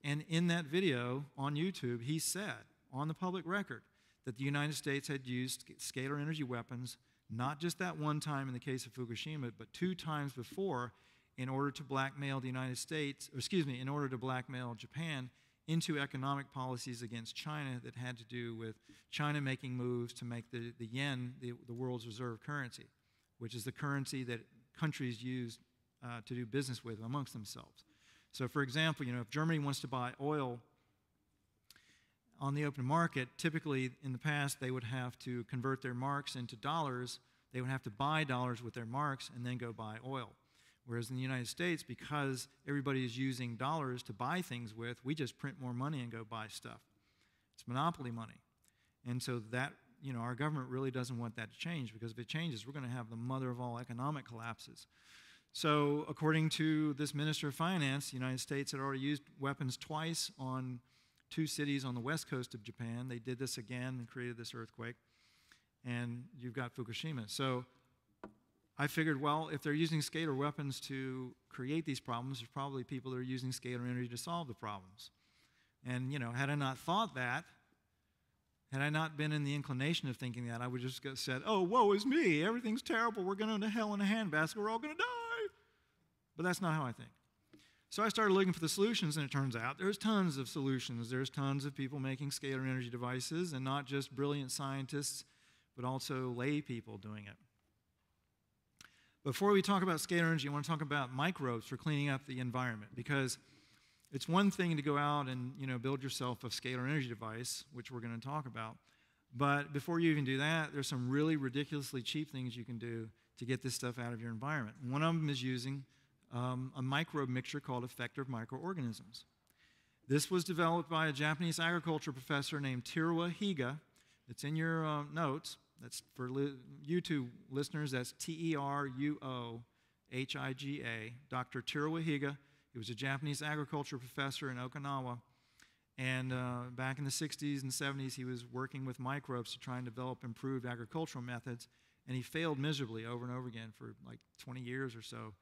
and in that video on YouTube, he said, on the public record, that the United States had used scalar energy weapons, not just that one time in the case of Fukushima, but 2 times before, in order to blackmail the United States, in order to blackmail Japan into economic policies against China that had to do with China making moves to make the yen the world's reserve currency, which is the currency that countries use to do business with amongst themselves. So, for example, if Germany wants to buy oil on the open market, typically in the past they would have to convert their marks into dollars. They would have to buy dollars with their marks and then go buy oil. Whereas in the United States, because everybody is using dollars to buy things with, we just print more money and go buy stuff. It's monopoly money. And so that, our government really doesn't want that to change, because if it changes, we're going to have the mother of all economic collapses. So according to this Minister of Finance, the United States had already used weapons twice on 2 cities on the west coast of Japan. They did this again and created this earthquake. And you've got Fukushima. So I figured, well, if they're using scalar weapons to create these problems, there's probably people that are using scalar energy to solve the problems. And, had I not thought that, had I not been in the inclination of thinking that, I would just have said, oh, woe is me, everything's terrible, we're going to hell in a handbasket, we're all going to die. But that's not how I think. So I started looking for the solutions, and it turns out there's tons of solutions. There's tons of people making scalar energy devices, and not just brilliant scientists, but also lay people doing it. Before we talk about scalar energy, I want to talk about microbes for cleaning up the environment, because it's one thing to go out and build yourself a scalar energy device, which we're going to talk about. But before you even do that, there's some really ridiculously cheap things you can do to get this stuff out of your environment. One of them is using a microbe mixture called effective microorganisms. This was developed by a Japanese agriculture professor named Teruo Higa. It's in your notes. That's for YouTube listeners, that's Teruo Higa, Dr. Teruo Higa. He was a Japanese agriculture professor in Okinawa. And back in the 60s and 70s, he was working with microbes to try and develop improved agricultural methods. And he failed miserably over and over again for like 20 years or so.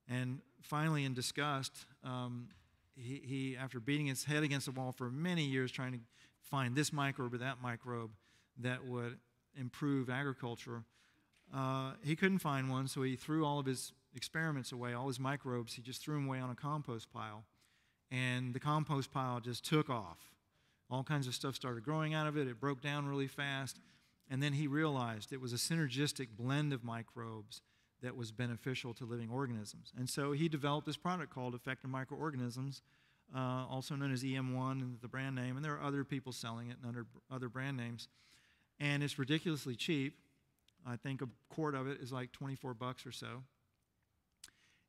And finally, in disgust, he, after beating his head against the wall for many years trying to find this microbe or that microbe that would improve agriculture, he couldn't find one, so he threw all of his experiments away, all his microbes. He just threw them away on a compost pile. And the compost pile just took off. All kinds of stuff started growing out of it. It broke down really fast. And then he realized it was a synergistic blend of microbes that was beneficial to living organisms. And so he developed this product called effective microorganisms, also known as EM1, and the brand name. And there are other people selling it under other brand names. And it's ridiculously cheap. I think a quart of it is like 24 bucks or so.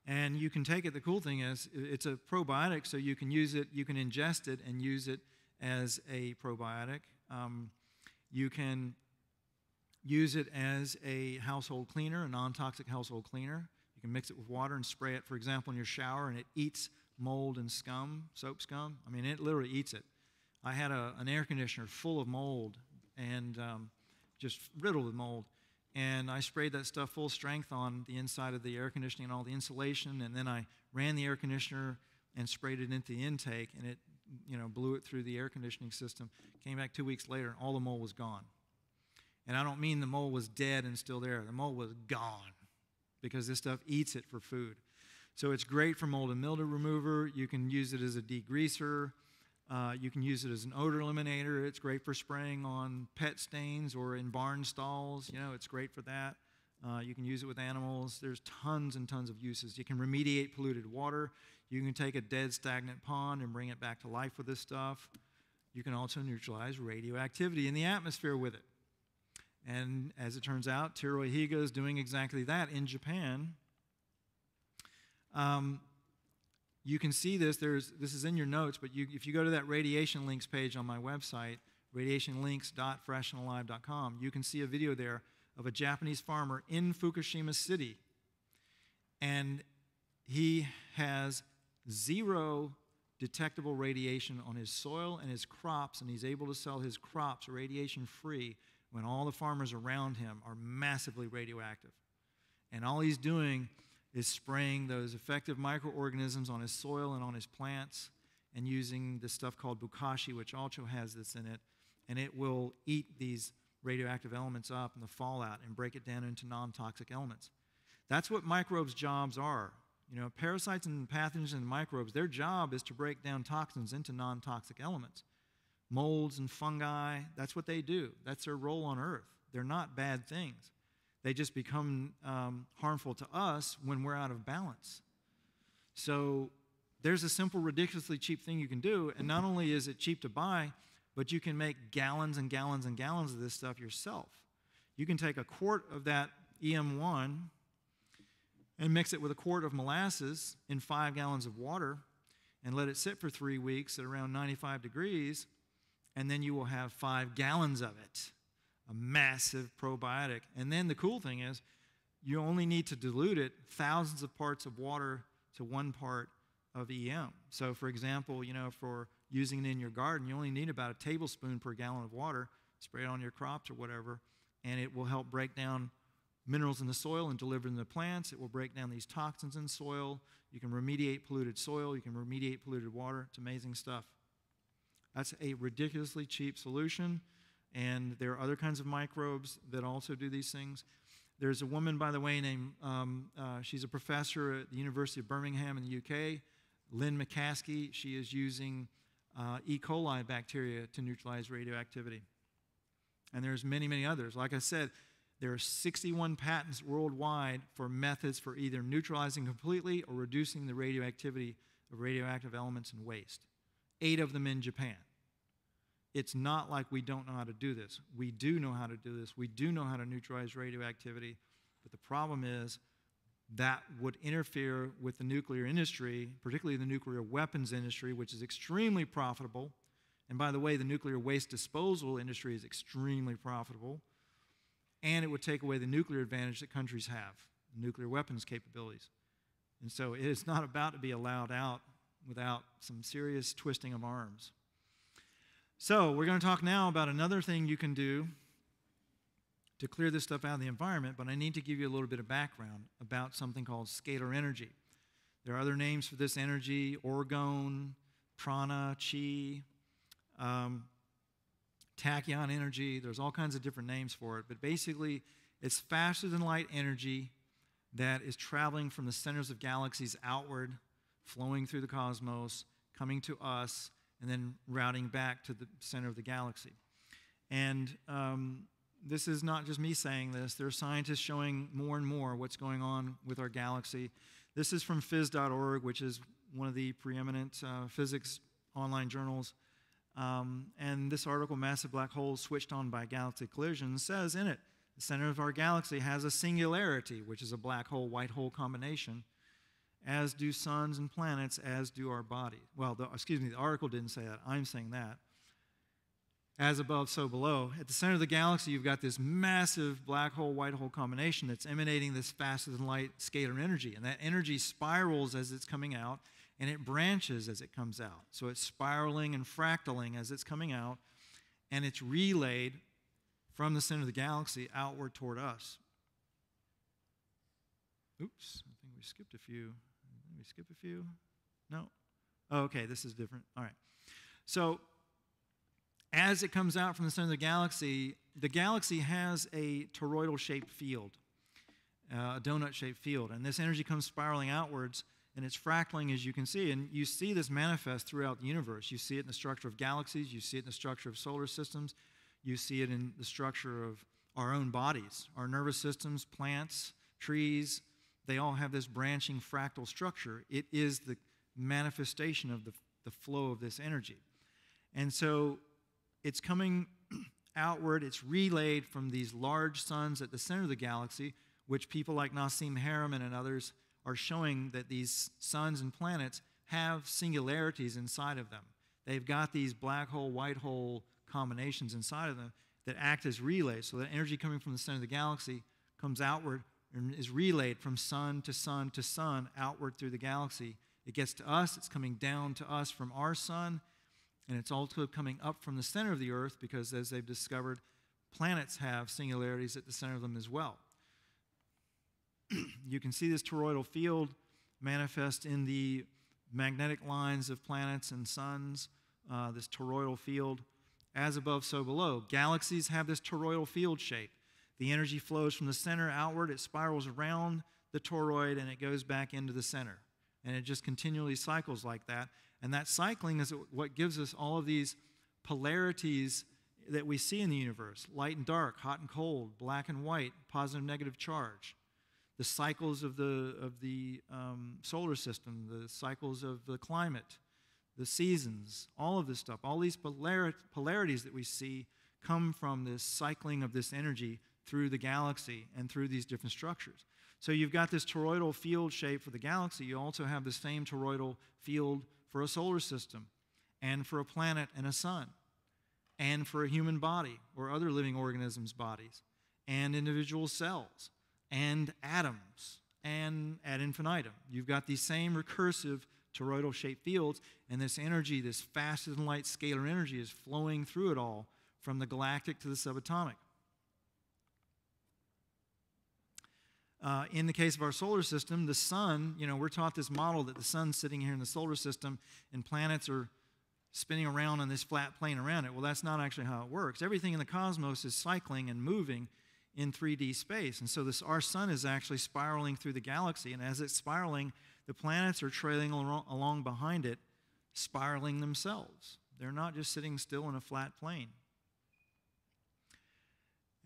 And you can take it. The cool thing is it's a probiotic, so you can use it, you can ingest it and use it as a probiotic. You can use it as a household cleaner, a non-toxic household cleaner. You can mix it with water and spray it, for example, in your shower, and it eats mold and scum, soap scum. I mean, it literally eats it. I had an air conditioner full of mold and just riddled with mold. And I sprayed that stuff full strength on the inside of the air conditioning and all the insulation, and then I ran the air conditioner and sprayed it into the intake, and it blew it through the air conditioning system. Came back 2 weeks later, and all the mold was gone. And I don't mean the mold was dead and still there. The mold was gone because this stuff eats it for food. So it's great for mold and mildew remover. You can use it as a degreaser. You can use it as an odor eliminator. It's great for spraying on pet stains or in barn stalls. It's great for that. You can use it with animals. There's tons and tons of uses. You can remediate polluted water. You can take a dead, stagnant pond and bring it back to life with this stuff. You can also neutralize radioactivity in the atmosphere with it. And as it turns out, Teruo is doing exactly that in Japan. You can see this. This is in your notes, but if you go to that radiation links page on my website, radiationlinks.freshandalive.com, you can see a video there of a Japanese farmer in Fukushima City. And he has 0 detectable radiation on his soil and his crops, and he's able to sell his crops radiation-free when all the farmers around him are massively radioactive. And all he's doing is spraying those effective microorganisms on his soil and on his plants and using this stuff called bukashi, which also has this in it, and it will eat these radioactive elements up in the fallout and break it down into non-toxic elements. That's what microbes' jobs are. You know, parasites and pathogens and microbes, their job is to break down toxins into non-toxic elements. Molds and fungi, that's what they do. That's their role on Earth. They're not bad things. They just become harmful to us when we're out of balance. So there's a simple, ridiculously cheap thing you can do, and not only is it cheap to buy, but you can make gallons and gallons and gallons of this stuff yourself. You can take a quart of that EM1 and mix it with a quart of molasses in 5 gallons of water and let it sit for 3 weeks at around 95 degrees, and then you will have 5 gallons of it, a massive probiotic. And then the cool thing is you only need to dilute it thousands of parts of water to 1 part of EM. So for example, you know, for using it in your garden, you only need about a tablespoon per gallon of water, spray it on your crops or whatever, and it will help break down minerals in the soil and deliver them to the plants. It will break down these toxins in soil. You can remediate polluted soil. You can remediate polluted water. It's amazing stuff. That's a ridiculously cheap solution, and there are other kinds of microbes that also do these things. There's a woman, by the way, named, she's a professor at the University of Birmingham in the UK, Lynn McCaskey. She is using E. coli bacteria to neutralize radioactivity. And there's many, many others. Like I said, there are 61 patents worldwide for methods for either neutralizing completely or reducing the radioactivity of radioactive elements and waste. 8 of them in Japan. It's not like we don't know how to do this. We do know how to do this. We do know how to neutralize radioactivity. But the problem is that would interfere with the nuclear industry, particularly the nuclear weapons industry, which is extremely profitable. And by the way, the nuclear waste disposal industry is extremely profitable. And it would take away the nuclear advantage that countries have, nuclear weapons capabilities. And so it is not about to be allowed out without some serious twisting of arms. So we're going to talk now about another thing you can do to clear this stuff out of the environment, but I need to give you a little bit of background about something called scalar energy. There are other names for this energy: orgone, prana, chi, tachyon energy. There's all kinds of different names for it, but basically it's faster than light energy that is traveling from the centers of galaxies outward, flowing through the cosmos, coming to us, and then routing back to the center of the galaxy. And this is not just me saying this. There are scientists showing more and more what's going on with our galaxy. This is from phys.org, which is one of the preeminent physics online journals. And this article, Massive Black Holes Switched On by Galaxy Collisions, says in it, the center of our galaxy has a singularity, which is a black hole, white hole combination, as do suns and planets, as do our body. Well, the article didn't say that. I'm saying that. As above, so below. At the center of the galaxy, you've got this massive black hole, white hole combination that's emanating this faster-than-light scalar energy. And that energy spirals as it's coming out, and it branches as it comes out. So it's spiraling and fractaling as it's coming out, and it's relayed from the center of the galaxy outward toward us. Oops, I think we skipped a few. Did we skip a few? No? Oh, okay, this is different. All right. So as it comes out from the center of the galaxy has a toroidal-shaped field, a donut-shaped field, and this energy comes spiraling outwards, and it's fractaling, as you can see, and you see this manifest throughout the universe. You see it in the structure of galaxies, you see it in the structure of solar systems, you see it in the structure of our own bodies. Our nervous systems, plants, trees, they all have this branching fractal structure. It is the manifestation of the flow of this energy. And so it's coming outward. It's relayed from these large suns at the center of the galaxy, which people like Nassim Haramein and others are showing that these suns and planets have singularities inside of them. They've got these black hole, white hole combinations inside of them that act as relays. So that energy coming from the center of the galaxy comes outward and is relayed from sun to sun to sun outward through the galaxy. It gets to us. It's coming down to us from our sun. And it's also coming up from the center of the Earth because, as they've discovered, planets have singularities at the center of them as well. You can see this toroidal field manifest in the magnetic lines of planets and suns, this toroidal field. As above, so below. Galaxies have this toroidal field shape. The energy flows from the center outward. It spirals around the toroid, and it goes back into the center. And it just continually cycles like that. And that cycling is what gives us all of these polarities that we see in the universe. Light and dark, hot and cold, black and white, positive, negative charge. The cycles of the solar system, the cycles of the climate, the seasons, all of this stuff, all these polarities that we see come from this cycling of this energy through the galaxy and through these different structures. So you've got this toroidal field shape for the galaxy. You also have the same toroidal field for a solar system and for a planet and a sun and for a human body or other living organisms' bodies and individual cells and atoms and ad infinitum. You've got these same recursive toroidal-shaped fields, and this energy, this faster-than-light scalar energy, is flowing through it all from the galactic to the subatomic. In the case of our solar system, the sun, we're taught this model that the sun's sitting here in the solar system and planets are spinning around on this flat plane around it. Well, that's not actually how it works. Everything in the cosmos is cycling and moving in 3D space. And so our sun is actually spiraling through the galaxy, and as it's spiraling, the planets are trailing along behind it, spiraling themselves. They're not just sitting still in a flat plane.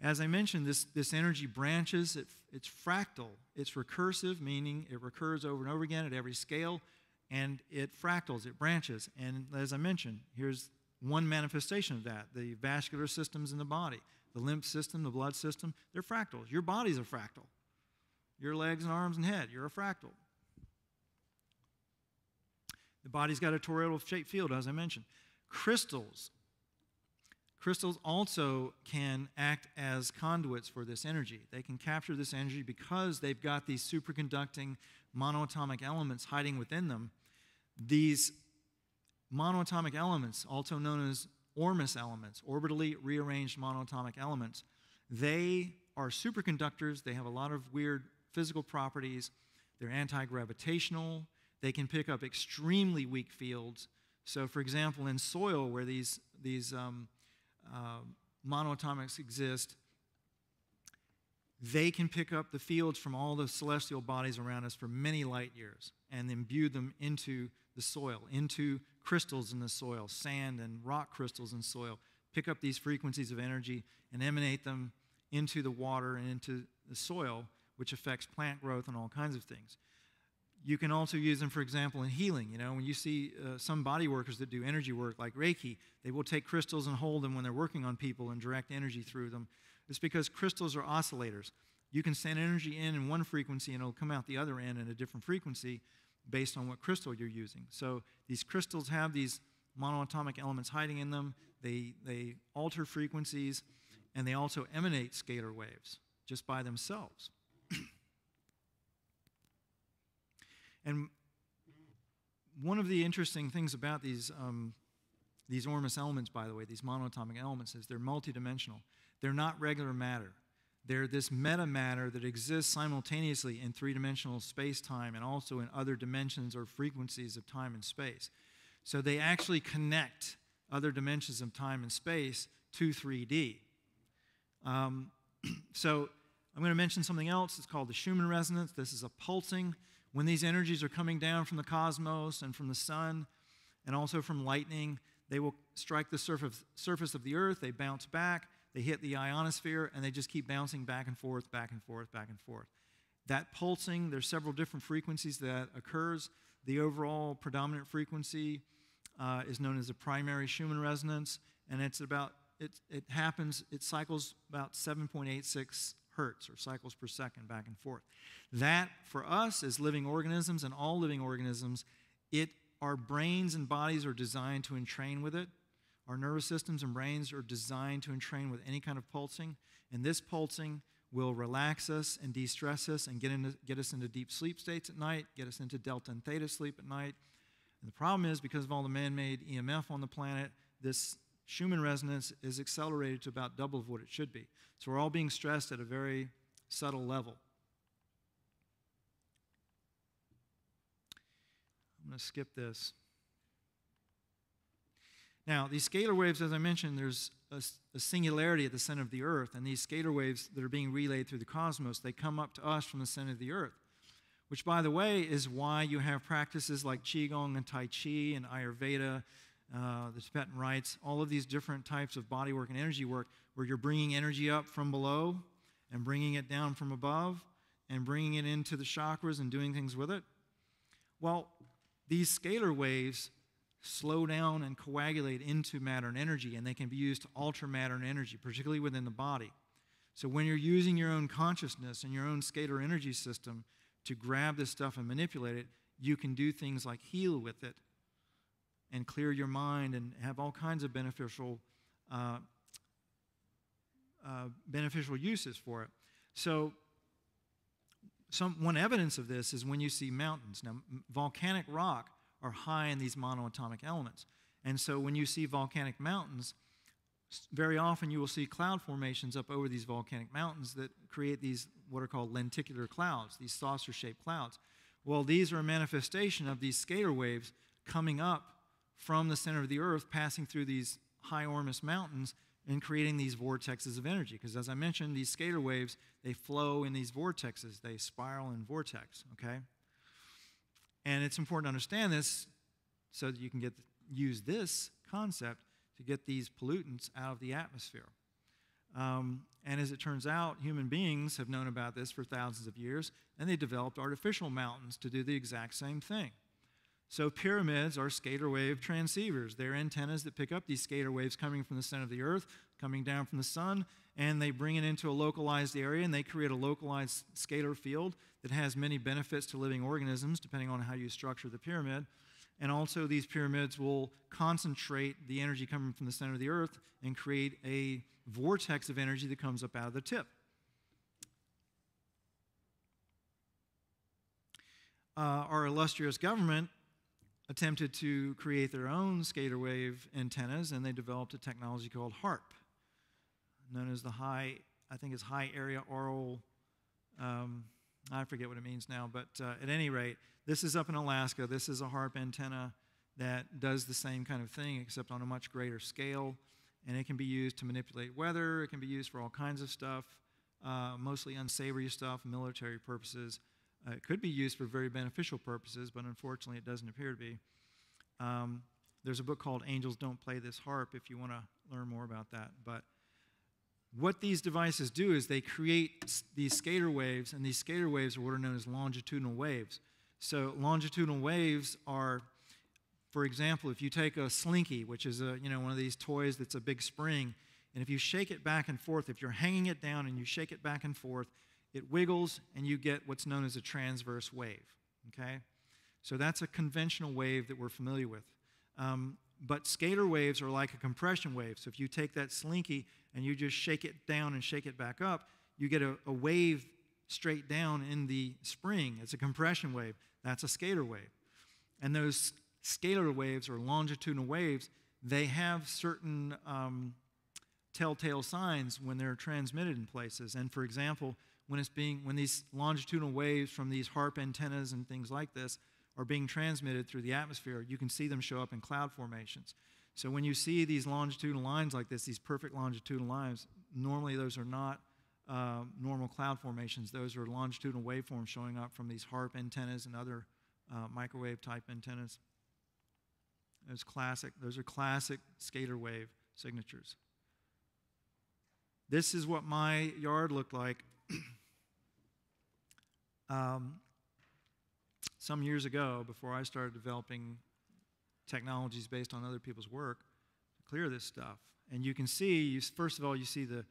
As I mentioned, this energy branches. It's fractal. It's recursive, meaning it recurs over and over again at every scale, and it fractals, it branches. And as I mentioned, here's one manifestation of that. The vascular systems in the body, the lymph system, the blood system, they're fractals. Your body's a fractal. Your legs and arms and head, you're a fractal. The body's got a toroidal-shaped field, as I mentioned. Crystals also can act as conduits for this energy. They can capture this energy because they've got these superconducting monoatomic elements hiding within them. These monoatomic elements, also known as Ormus elements, orbitally rearranged monoatomic elements, they are superconductors. They have a lot of weird physical properties. They're anti-gravitational. They can pick up extremely weak fields. So, for example, in soil where these monoatomics exist, they can pick up the fields from all the celestial bodies around us for many light years and imbue them into the soil, into crystals in the soil, sand and rock crystals in soil, pick up these frequencies of energy and emanate them into the water and into the soil, which affects plant growth and all kinds of things. You can also use them, for example, in healing. When you see some body workers that do energy work like Reiki, they will take crystals and hold them when they're working on people and direct energy through them. It's because crystals are oscillators. You can send energy in one frequency and it'll come out the other end in a different frequency based on what crystal you're using. So these crystals have these monoatomic elements hiding in them. They alter frequencies, and they also emanate scalar waves just by themselves. And one of the interesting things about these Ormus elements, by the way, these monoatomic elements, is they're multidimensional. They're not regular matter. They're this metamatter that exists simultaneously in three-dimensional space-time and also in other dimensions or frequencies of time and space. So they actually connect other dimensions of time and space to 3D. So I'm going to mention something else. It's called the Schumann resonance. This is a pulsing. When these energies are coming down from the cosmos and from the sun and also from lightning, they will strike the surface of the earth. They bounce back. they hit the ionosphere, and they just keep bouncing back and forth, back and forth, back and forth. That pulsing, there's several different frequencies that occurs. The overall predominant frequency is known as a primary Schumann resonance, and it cycles about 7.86 hertz, or cycles per second, back and forth. That, for us as living organisms and all living organisms, our brains and bodies are designed to entrain with it. Our nervous systems and brains are designed to entrain with any kind of pulsing, and this pulsing will relax us and de-stress us and get us into deep sleep states at night, get us into delta and theta sleep at night. And the problem is, because of all the man-made EMF on the planet, this Schumann resonance is accelerated to about double of what it should be. So we're all being stressed at a very subtle level. I'm going to skip this. Now, these scalar waves, as I mentioned, there's a singularity at the center of the Earth, and these scalar waves that are being relayed through the cosmos, they come up to us from the center of the Earth, which, by the way, is why you have practices like Qigong and Tai Chi and Ayurveda, the Tibetan rites, all of these different types of body work and energy work, where you're bringing energy up from below and bringing it down from above and bringing it into the chakras and doing things with it. Well, these scalar waves slow down and coagulate into matter and energy, and they can be used to alter matter and energy, particularly within the body. So when you're using your own consciousness and your own scalar energy system to grab this stuff and manipulate it, you can do things like heal with it and clear your mind and have all kinds of beneficial uses for it. So one evidence of this is when you see mountains. Now, volcanic rock are high in these monoatomic elements. And so when you see volcanic mountains, very often you will see cloud formations up over these volcanic mountains that create these what are called lenticular clouds, these saucer-shaped clouds. Well, these are a manifestation of these scalar waves coming up from the center of the Earth, passing through these high Ormus mountains and creating these vortexes of energy. Because as I mentioned, these scalar waves, they flow in these vortexes. They spiral in vortex, okay? And it's important to understand this so that you can use this concept to get these pollutants out of the atmosphere. And as it turns out, human beings have known about this for thousands of years, and they developed artificial mountains to do the exact same thing. So pyramids are scalar wave transceivers. They're antennas that pick up these scalar waves coming from the center of the Earth, coming down from the sun, and they bring it into a localized area, and they create a localized scalar field that has many benefits to living organisms, depending on how you structure the pyramid. And also these pyramids will concentrate the energy coming from the center of the Earth and create a vortex of energy that comes up out of the tip. Our illustrious government attempted to create their own scalar wave antennas, and they developed a technology called HAARP, known as the high area aural, I forget what it means now, but at any rate, this is up in Alaska. This is a HAARP antenna that does the same kind of thing, except on a much greater scale, and it can be used to manipulate weather. It can be used for all kinds of stuff, mostly unsavory stuff, military purposes. It could be used for very beneficial purposes, but unfortunately it doesn't appear to be. There's a book called Angels Don't Play This Harp if you want to learn more about that. But what these devices do is they create these scalar waves, and these scalar waves are what are known as longitudinal waves. So longitudinal waves are, for example, if you take a slinky, which is one of these toys that's a big spring, and if you shake it back and forth, if you're hanging it down and you shake it back and forth, it wiggles and you get what's known as a transverse wave, okay? So that's a conventional wave that we're familiar with. But scalar waves are like a compression wave. So if you take that slinky and you just shake it down and shake it back up, you get a wave straight down in the spring. It's a compression wave. That's a scalar wave. And those scalar waves or longitudinal waves, they have certain telltale signs when they're transmitted in places. And for example, when these longitudinal waves from these HAARP antennas and things like this are being transmitted through the atmosphere, you can see them show up in cloud formations. So when you see these longitudinal lines like this, these perfect longitudinal lines, normally those are not normal cloud formations. Those are longitudinal waveforms showing up from these HAARP antennas and other microwave type antennas. Those are classic scalar wave signatures. This is what my yard looked like some years ago, before I started developing technologies based on other people's work to clear this stuff. And you can see, first of all, you see the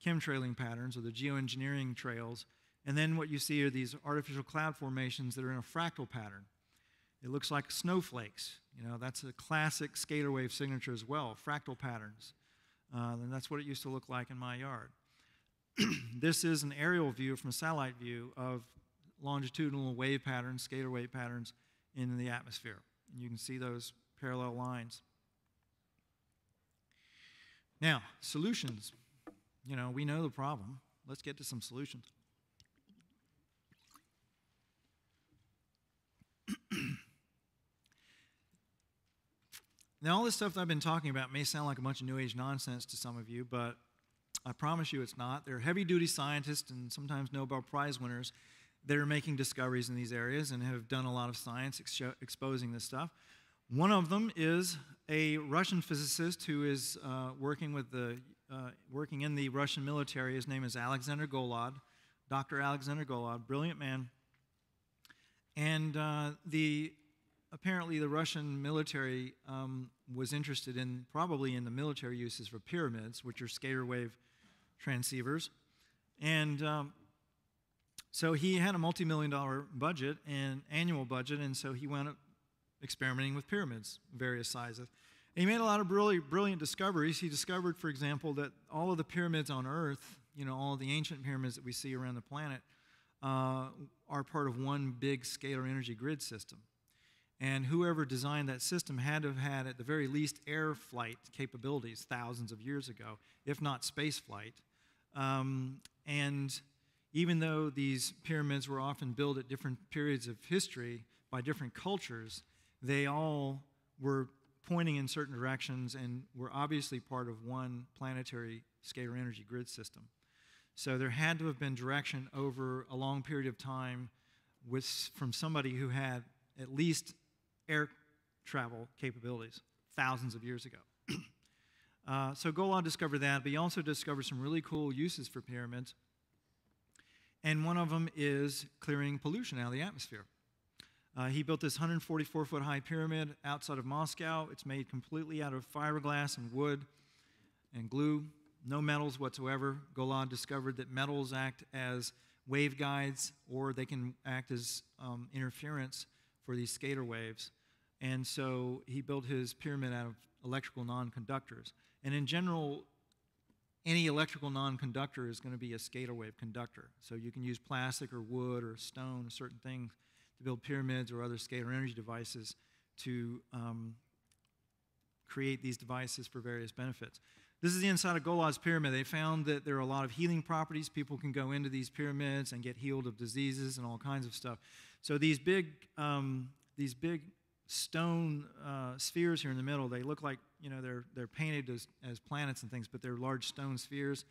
chemtrailing patterns, or the geoengineering trails, and then what you see are these artificial cloud formations that are in a fractal pattern. It looks like snowflakes. You know, that's a classic scalar wave signature as well, fractal patterns. And that's what it used to look like in my yard. This is an aerial view from a satellite view of longitudinal wave patterns, scalar wave patterns in the atmosphere. And you can see those parallel lines. Now, solutions. You know, we know the problem. Let's get to some solutions. Now, all this stuff that I've been talking about may sound like a bunch of New Age nonsense to some of you, but I promise you it's not. There are heavy-duty scientists and sometimes Nobel Prize winners that are making discoveries in these areas and have done a lot of science exposing this stuff. One of them is a Russian physicist who is working in the Russian military. His name is Alexander Golod, Dr. Alexander Golod, brilliant man. And apparently the Russian military was interested in, probably in the military uses for pyramids, which are scalar wave transceivers. And so he had a multi-million-dollar budget, and annual budget, and so he went up experimenting with pyramids, various sizes. And he made a lot of brilliant discoveries. He discovered, for example, that all of the pyramids on Earth, you know, all of the ancient pyramids that we see around the planet, are part of one big scalar energy grid system. And whoever designed that system had to have had, at the very least, air flight capabilities thousands of years ago, if not space flight. And even though these pyramids were often built at different periods of history by different cultures, they all were pointing in certain directions and were obviously part of one planetary scalar energy grid system. So there had to have been direction over a long period of time from somebody who had at least air travel capabilities thousands of years ago. So Golod discovered that, but he also discovered some really cool uses for pyramids. And one of them is clearing pollution out of the atmosphere. He built this 144-foot high pyramid outside of Moscow. It's made completely out of fiberglass and wood and glue, no metals whatsoever. Golod discovered that metals act as waveguides, or they can act as interference for these scalar waves. And so he built his pyramid out of electrical non-conductors. And in general, any electrical non-conductor is going to be a scalar wave conductor. So you can use plastic or wood or stone, certain things, to build pyramids or other scalar energy devices to create these devices for various benefits. This is the inside of Golod's pyramid. They found that there are a lot of healing properties. People can go into these pyramids and get healed of diseases and all kinds of stuff. So these big stone spheres here in the middle, they look like, you know, they're painted as planets and things, but they're large stone spheres.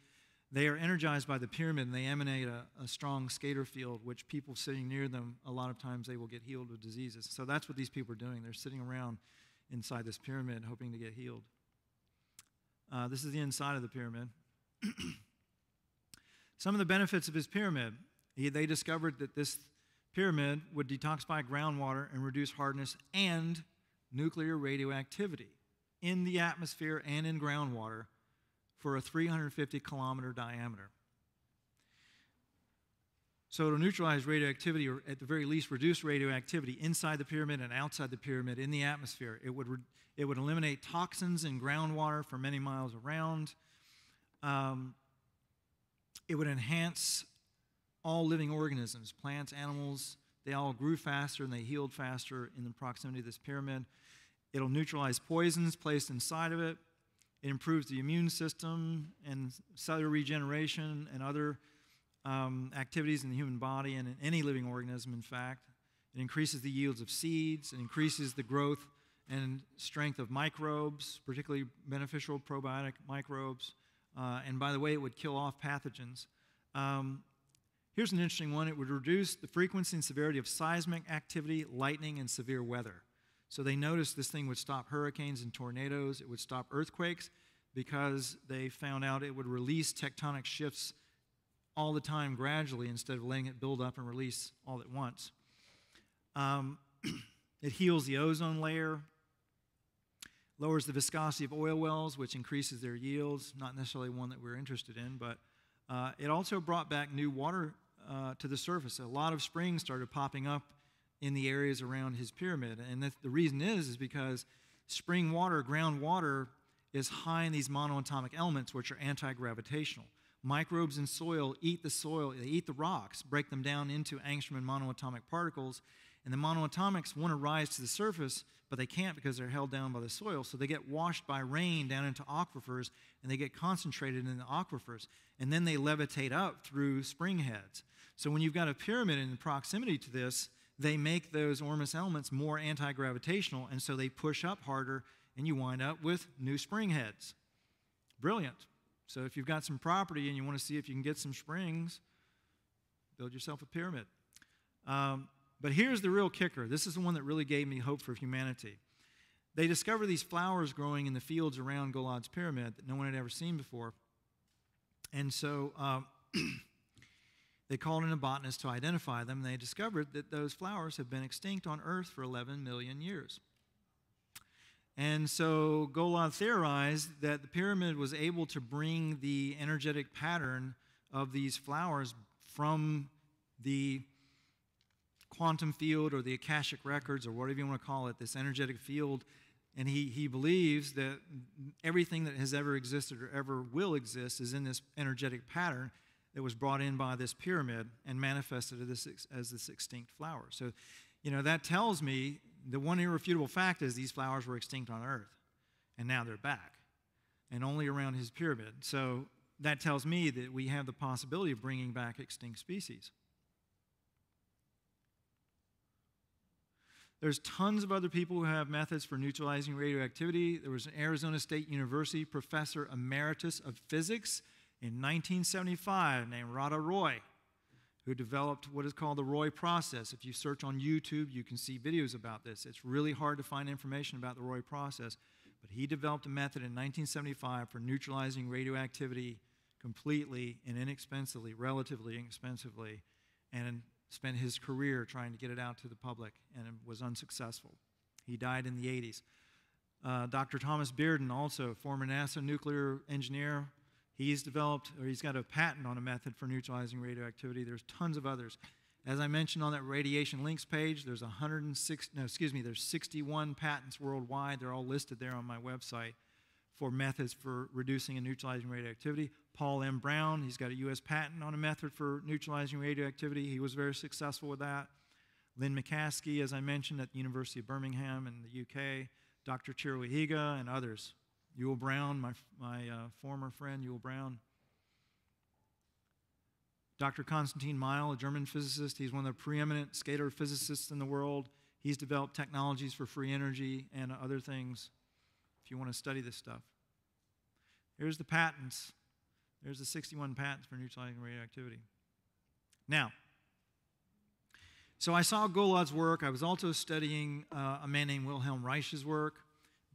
They are energized by the pyramid, and they emanate a strong scalar field, which people sitting near them, a lot of times they will get healed of diseases. So that's what these people are doing. They're sitting around inside this pyramid hoping to get healed. This is the inside of the pyramid. Some of the benefits of his pyramid. They discovered that this pyramid would detoxify groundwater and reduce hardness and nuclear radioactivity in the atmosphere and in groundwater for a 350-kilometer diameter. So it'll neutralize radioactivity, or at the very least reduce radioactivity inside the pyramid and outside the pyramid in the atmosphere. It would eliminate toxins in groundwater for many miles around. It would enhance all living organisms, plants, animals. They all grew faster and they healed faster in the proximity of this pyramid. It'll neutralize poisons placed inside of it. It improves the immune system and cellular regeneration and other activities in the human body and in any living organism, in fact. It increases the yields of seeds. It increases the growth and strength of microbes, particularly beneficial probiotic microbes. And by the way, it would kill off pathogens. Here's an interesting one. It would reduce the frequency and severity of seismic activity, lightning, and severe weather. So they noticed this thing would stop hurricanes and tornadoes. It would stop earthquakes. because they found out it would release tectonic shifts all the time gradually instead of letting it build up and release all at once. It heals the ozone layer, lowers the viscosity of oil wells, which increases their yields, not necessarily one that we're interested in, but it also brought back new water to the surface. A lot of springs started popping up in the areas around his pyramid, and the reason is because spring water, groundwater, is high in these monoatomic elements, which are anti-gravitational. Microbes in soil, they eat the rocks, break them down into angstrom and monoatomic particles, and the monoatomics want to rise to the surface, but they can't because they're held down by the soil, so they get washed by rain down into aquifers, and they get concentrated in the aquifers, and then they levitate up through spring heads. So when you've got a pyramid in proximity to this, they make those ormus elements more anti-gravitational, and so they push up harder, and you wind up with new spring heads. Brilliant. So if you've got some property and you want to see if you can get some springs, build yourself a pyramid. But here's the real kicker. This is the one that really gave me hope for humanity. They discovered these flowers growing in the fields around Golad's pyramid that no one had ever seen before. And so they called in a botanist to identify them, and they discovered that those flowers have been extinct on Earth for 11 million years. And so Golad theorized that the pyramid was able to bring the energetic pattern of these flowers from the quantum field or the Akashic records or whatever you want to call it, this energetic field. And he believes that everything that has ever existed or ever will exist is in this energetic pattern that was brought in by this pyramid and manifested as this extinct flower. So, that tells me the one irrefutable fact is these flowers were extinct on Earth, and now they're back, and only around his pyramid. So that tells me that we have the possibility of bringing back extinct species. There's tons of other people who have methods for neutralizing radioactivity. There was an Arizona State University professor emeritus of physics in 1975 named Radha Roy, who developed what is called the Roy process. If you search on YouTube, you can see videos about this. It's really hard to find information about the Roy process, but he developed a method in 1975 for neutralizing radioactivity completely and inexpensively, relatively inexpensively, and spent his career trying to get it out to the public, and it was unsuccessful. He died in the 80s. Dr. Thomas Bearden, also former NASA nuclear engineer, he's got a patent on a method for neutralizing radioactivity. There's tons of others. As I mentioned on that radiation links page, there's 61 patents worldwide. They're all listed there on my website for methods for reducing and neutralizing radioactivity. Paul M. Brown, he's got a U.S. patent on a method for neutralizing radioactivity. He was very successful with that. Lynn McCaskey, as I mentioned, at the University of Birmingham in the UK. Dr. Chiruhiga and others. Yul Brown, my former friend Yul Brown. Dr. Konstantin Meil, a German physicist. He's one of the preeminent scalar physicists in the world. He's developed technologies for free energy and other things if you want to study this stuff. Here's the patents. There's the 61 patents for neutralizing radioactivity. Now, so I saw Golad's work. I was also studying a man named Wilhelm Reich's work.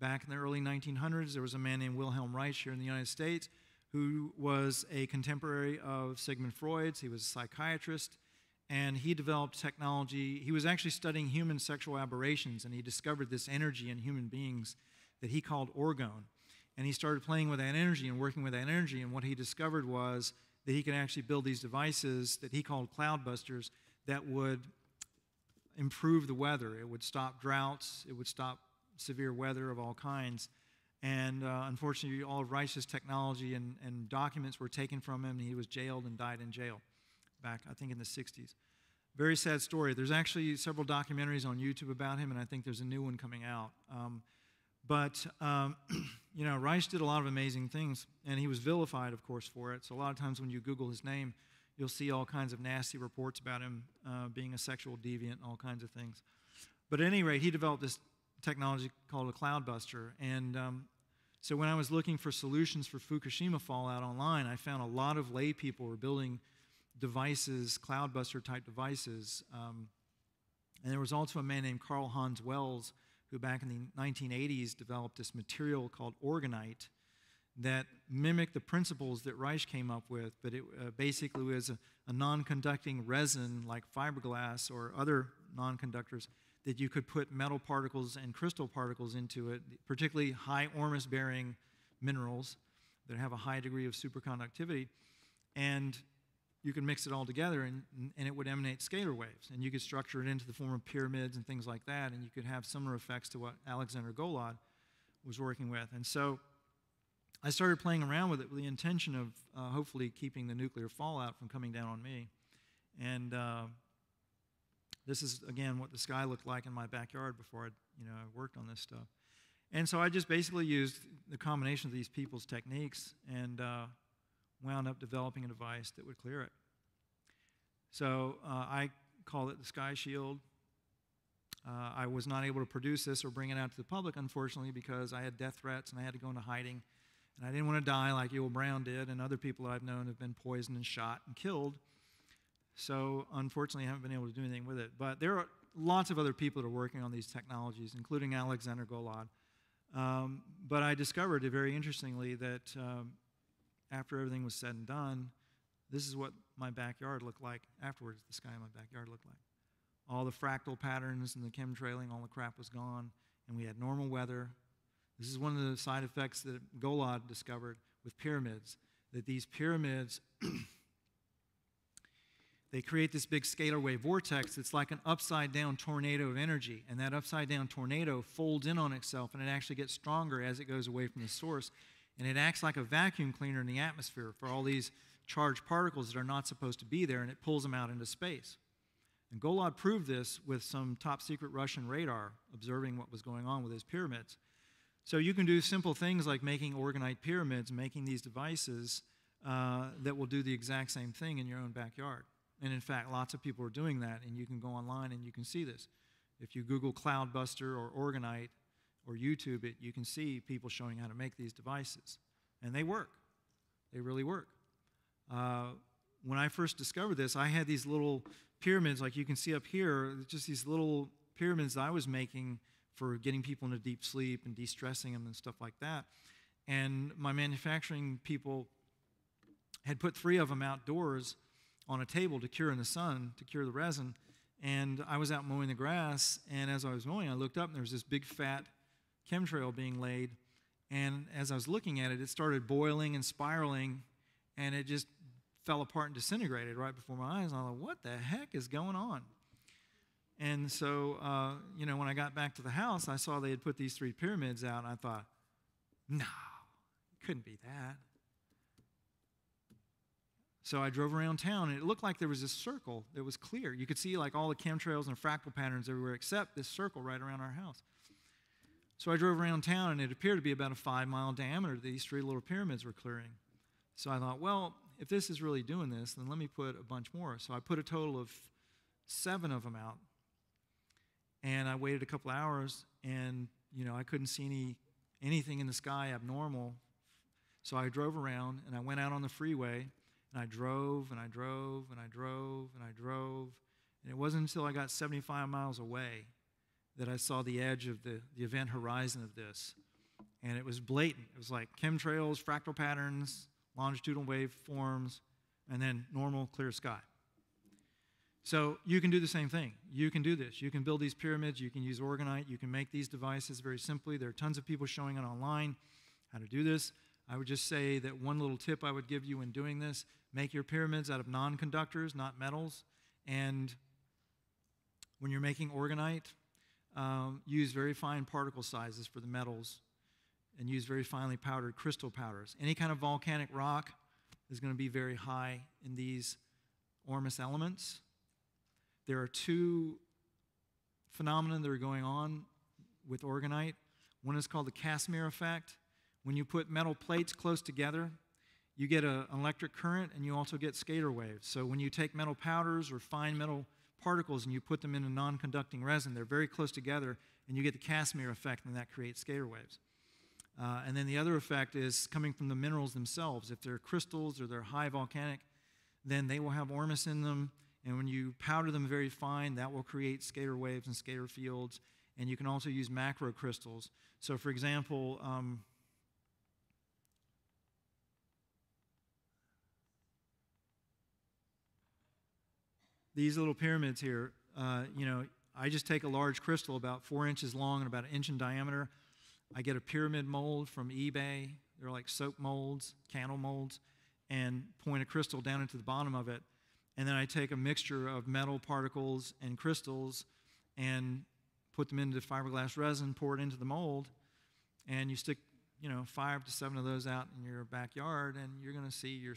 Back in the early 1900s, there was a man named Wilhelm Reich here in the United States who was a contemporary of Sigmund Freud's. He was a psychiatrist, and he developed technology. He was actually studying human sexual aberrations, and he discovered this energy in human beings that he called orgone. And he started playing with that energy and working with that energy, and what he discovered was that he could actually build these devices that he called cloudbusters that would improve the weather. It would stop droughts. It would stop severe weather of all kinds. And unfortunately, all of Reich's technology and documents were taken from him, and he was jailed and died in jail back, I think, in the 60s. Very sad story. There's actually several documentaries on YouTube about him, and I think there's a new one coming out. Reich did a lot of amazing things, and he was vilified, of course, for it. So a lot of times when you Google his name, you'll see all kinds of nasty reports about him being a sexual deviant and all kinds of things. But at any rate, he developed this technology called a cloudbuster. And so when I was looking for solutions for Fukushima fallout online, I found a lot of lay people were building devices, cloudbuster-type devices. And there was also a man named Carl Hans Wells who back in the 1980s developed this material called orgonite that mimic the principles that Reich came up with, but it basically was a non-conducting resin like fiberglass or other non-conductors that you could put metal particles and crystal particles into it, particularly high Ormus-bearing minerals that have a high degree of superconductivity, and you could mix it all together and it would emanate scalar waves, and you could structure it into the form of pyramids and things like that, and you could have similar effects to what Alexander Golod was working with. And so I started playing around with it with the intention of hopefully keeping the nuclear fallout from coming down on me. And this is, again, what the sky looked like in my backyard before I worked on this stuff. And so I just basically used the combination of these people's techniques and wound up developing a device that would clear it. So I call it the Sky Shield. I was not able to produce this or bring it out to the public, unfortunately, because I had death threats and I had to go into hiding. And I didn't want to die like Ewell Brown did, and other people I've known have been poisoned and shot and killed. So unfortunately, I haven't been able to do anything with it. But there are lots of other people that are working on these technologies, including Alexander Golod. But I discovered, very interestingly, that after everything was said and done, this is what my backyard looked like afterwards. The sky in my backyard looked like. All the fractal patterns and the chemtrailing, all the crap was gone, and we had normal weather. This is one of the side effects that Golod discovered with pyramids, that these pyramids, they create this big scalar wave vortex that's like an upside-down tornado of energy, and that upside-down tornado folds in on itself, and it actually gets stronger as it goes away from the source, and it acts like a vacuum cleaner in the atmosphere for all these charged particles that are not supposed to be there, and it pulls them out into space. And Golod proved this with some top-secret Russian radar, observing what was going on with his pyramids. So you can do simple things like making orgonite pyramids, making these devices that will do the exact same thing in your own backyard. And in fact, lots of people are doing that, and you can go online and you can see this. If you Google Cloudbuster or orgonite or YouTube it, you can see people showing how to make these devices. And they work. They really work. When I first discovered this, I had these little pyramids, like you can see up here, just these little pyramids that I was making for getting people into deep sleep and de-stressing them and stuff like that. And my manufacturing people had put 3 of them outdoors on a table to cure in the sun, to cure the resin. And I was out mowing the grass, and as I was mowing, I looked up, and there was this big fat chemtrail being laid. And as I was looking at it, it started boiling and spiraling, and it just fell apart and disintegrated right before my eyes. And I thought, what the heck is going on? And so, when I got back to the house, I saw they had put these 3 pyramids out, and I thought, no, it couldn't be that. So I drove around town, and it looked like there was this circle that was clear. You could see like all the chemtrails and fractal patterns everywhere except this circle right around our house. So I drove around town, and it appeared to be about a 5-mile diameter that these 3 little pyramids were clearing. So I thought, well, if this is really doing this, then let me put a bunch more. So I put a total of 7 of them out. And I waited a couple hours, and I couldn't see anything in the sky abnormal. So I drove around, and I went out on the freeway, and I drove, and I drove, and I drove, and I drove. And it wasn't until I got 75 miles away that I saw the edge of the event horizon of this. And it was blatant. It was like chemtrails, fractal patterns, longitudinal wave forms, and then normal clear sky. So you can do the same thing. You can do this. You can build these pyramids. You can use orgonite. You can make these devices very simply. There are tons of people showing it online how to do this. I would just say that one little tip I would give you in doing this, make your pyramids out of non-conductors, not metals. And when you're making orgonite, use very fine particle sizes for the metals and use very finely powdered crystal powders. Any kind of volcanic rock is going to be very high in these Ormus elements. There are 2 phenomena that are going on with orgonite. One is called the Casimir effect. When you put metal plates close together, you get an electric current, and you also get scalar waves. So when you take metal powders or fine metal particles and you put them in a non-conducting resin, they're very close together, and you get the Casimir effect, and that creates scalar waves. And then the other effect is coming from the minerals themselves. If they're crystals or they're high volcanic, then they will have Ormus in them, and when you powder them very fine, that will create scalar waves and scalar fields. And you can also use macro crystals. So for example, these little pyramids here, I just take a large crystal about 4 inches long and about 1 inch in diameter. I get a pyramid mold from eBay. They're like soap molds, candle molds, and point a crystal down into the bottom of it. And then I take a mixture of metal particles and crystals and put them into fiberglass resin, pour it into the mold, and you stick 5 to 7 of those out in your backyard, and you're going to see your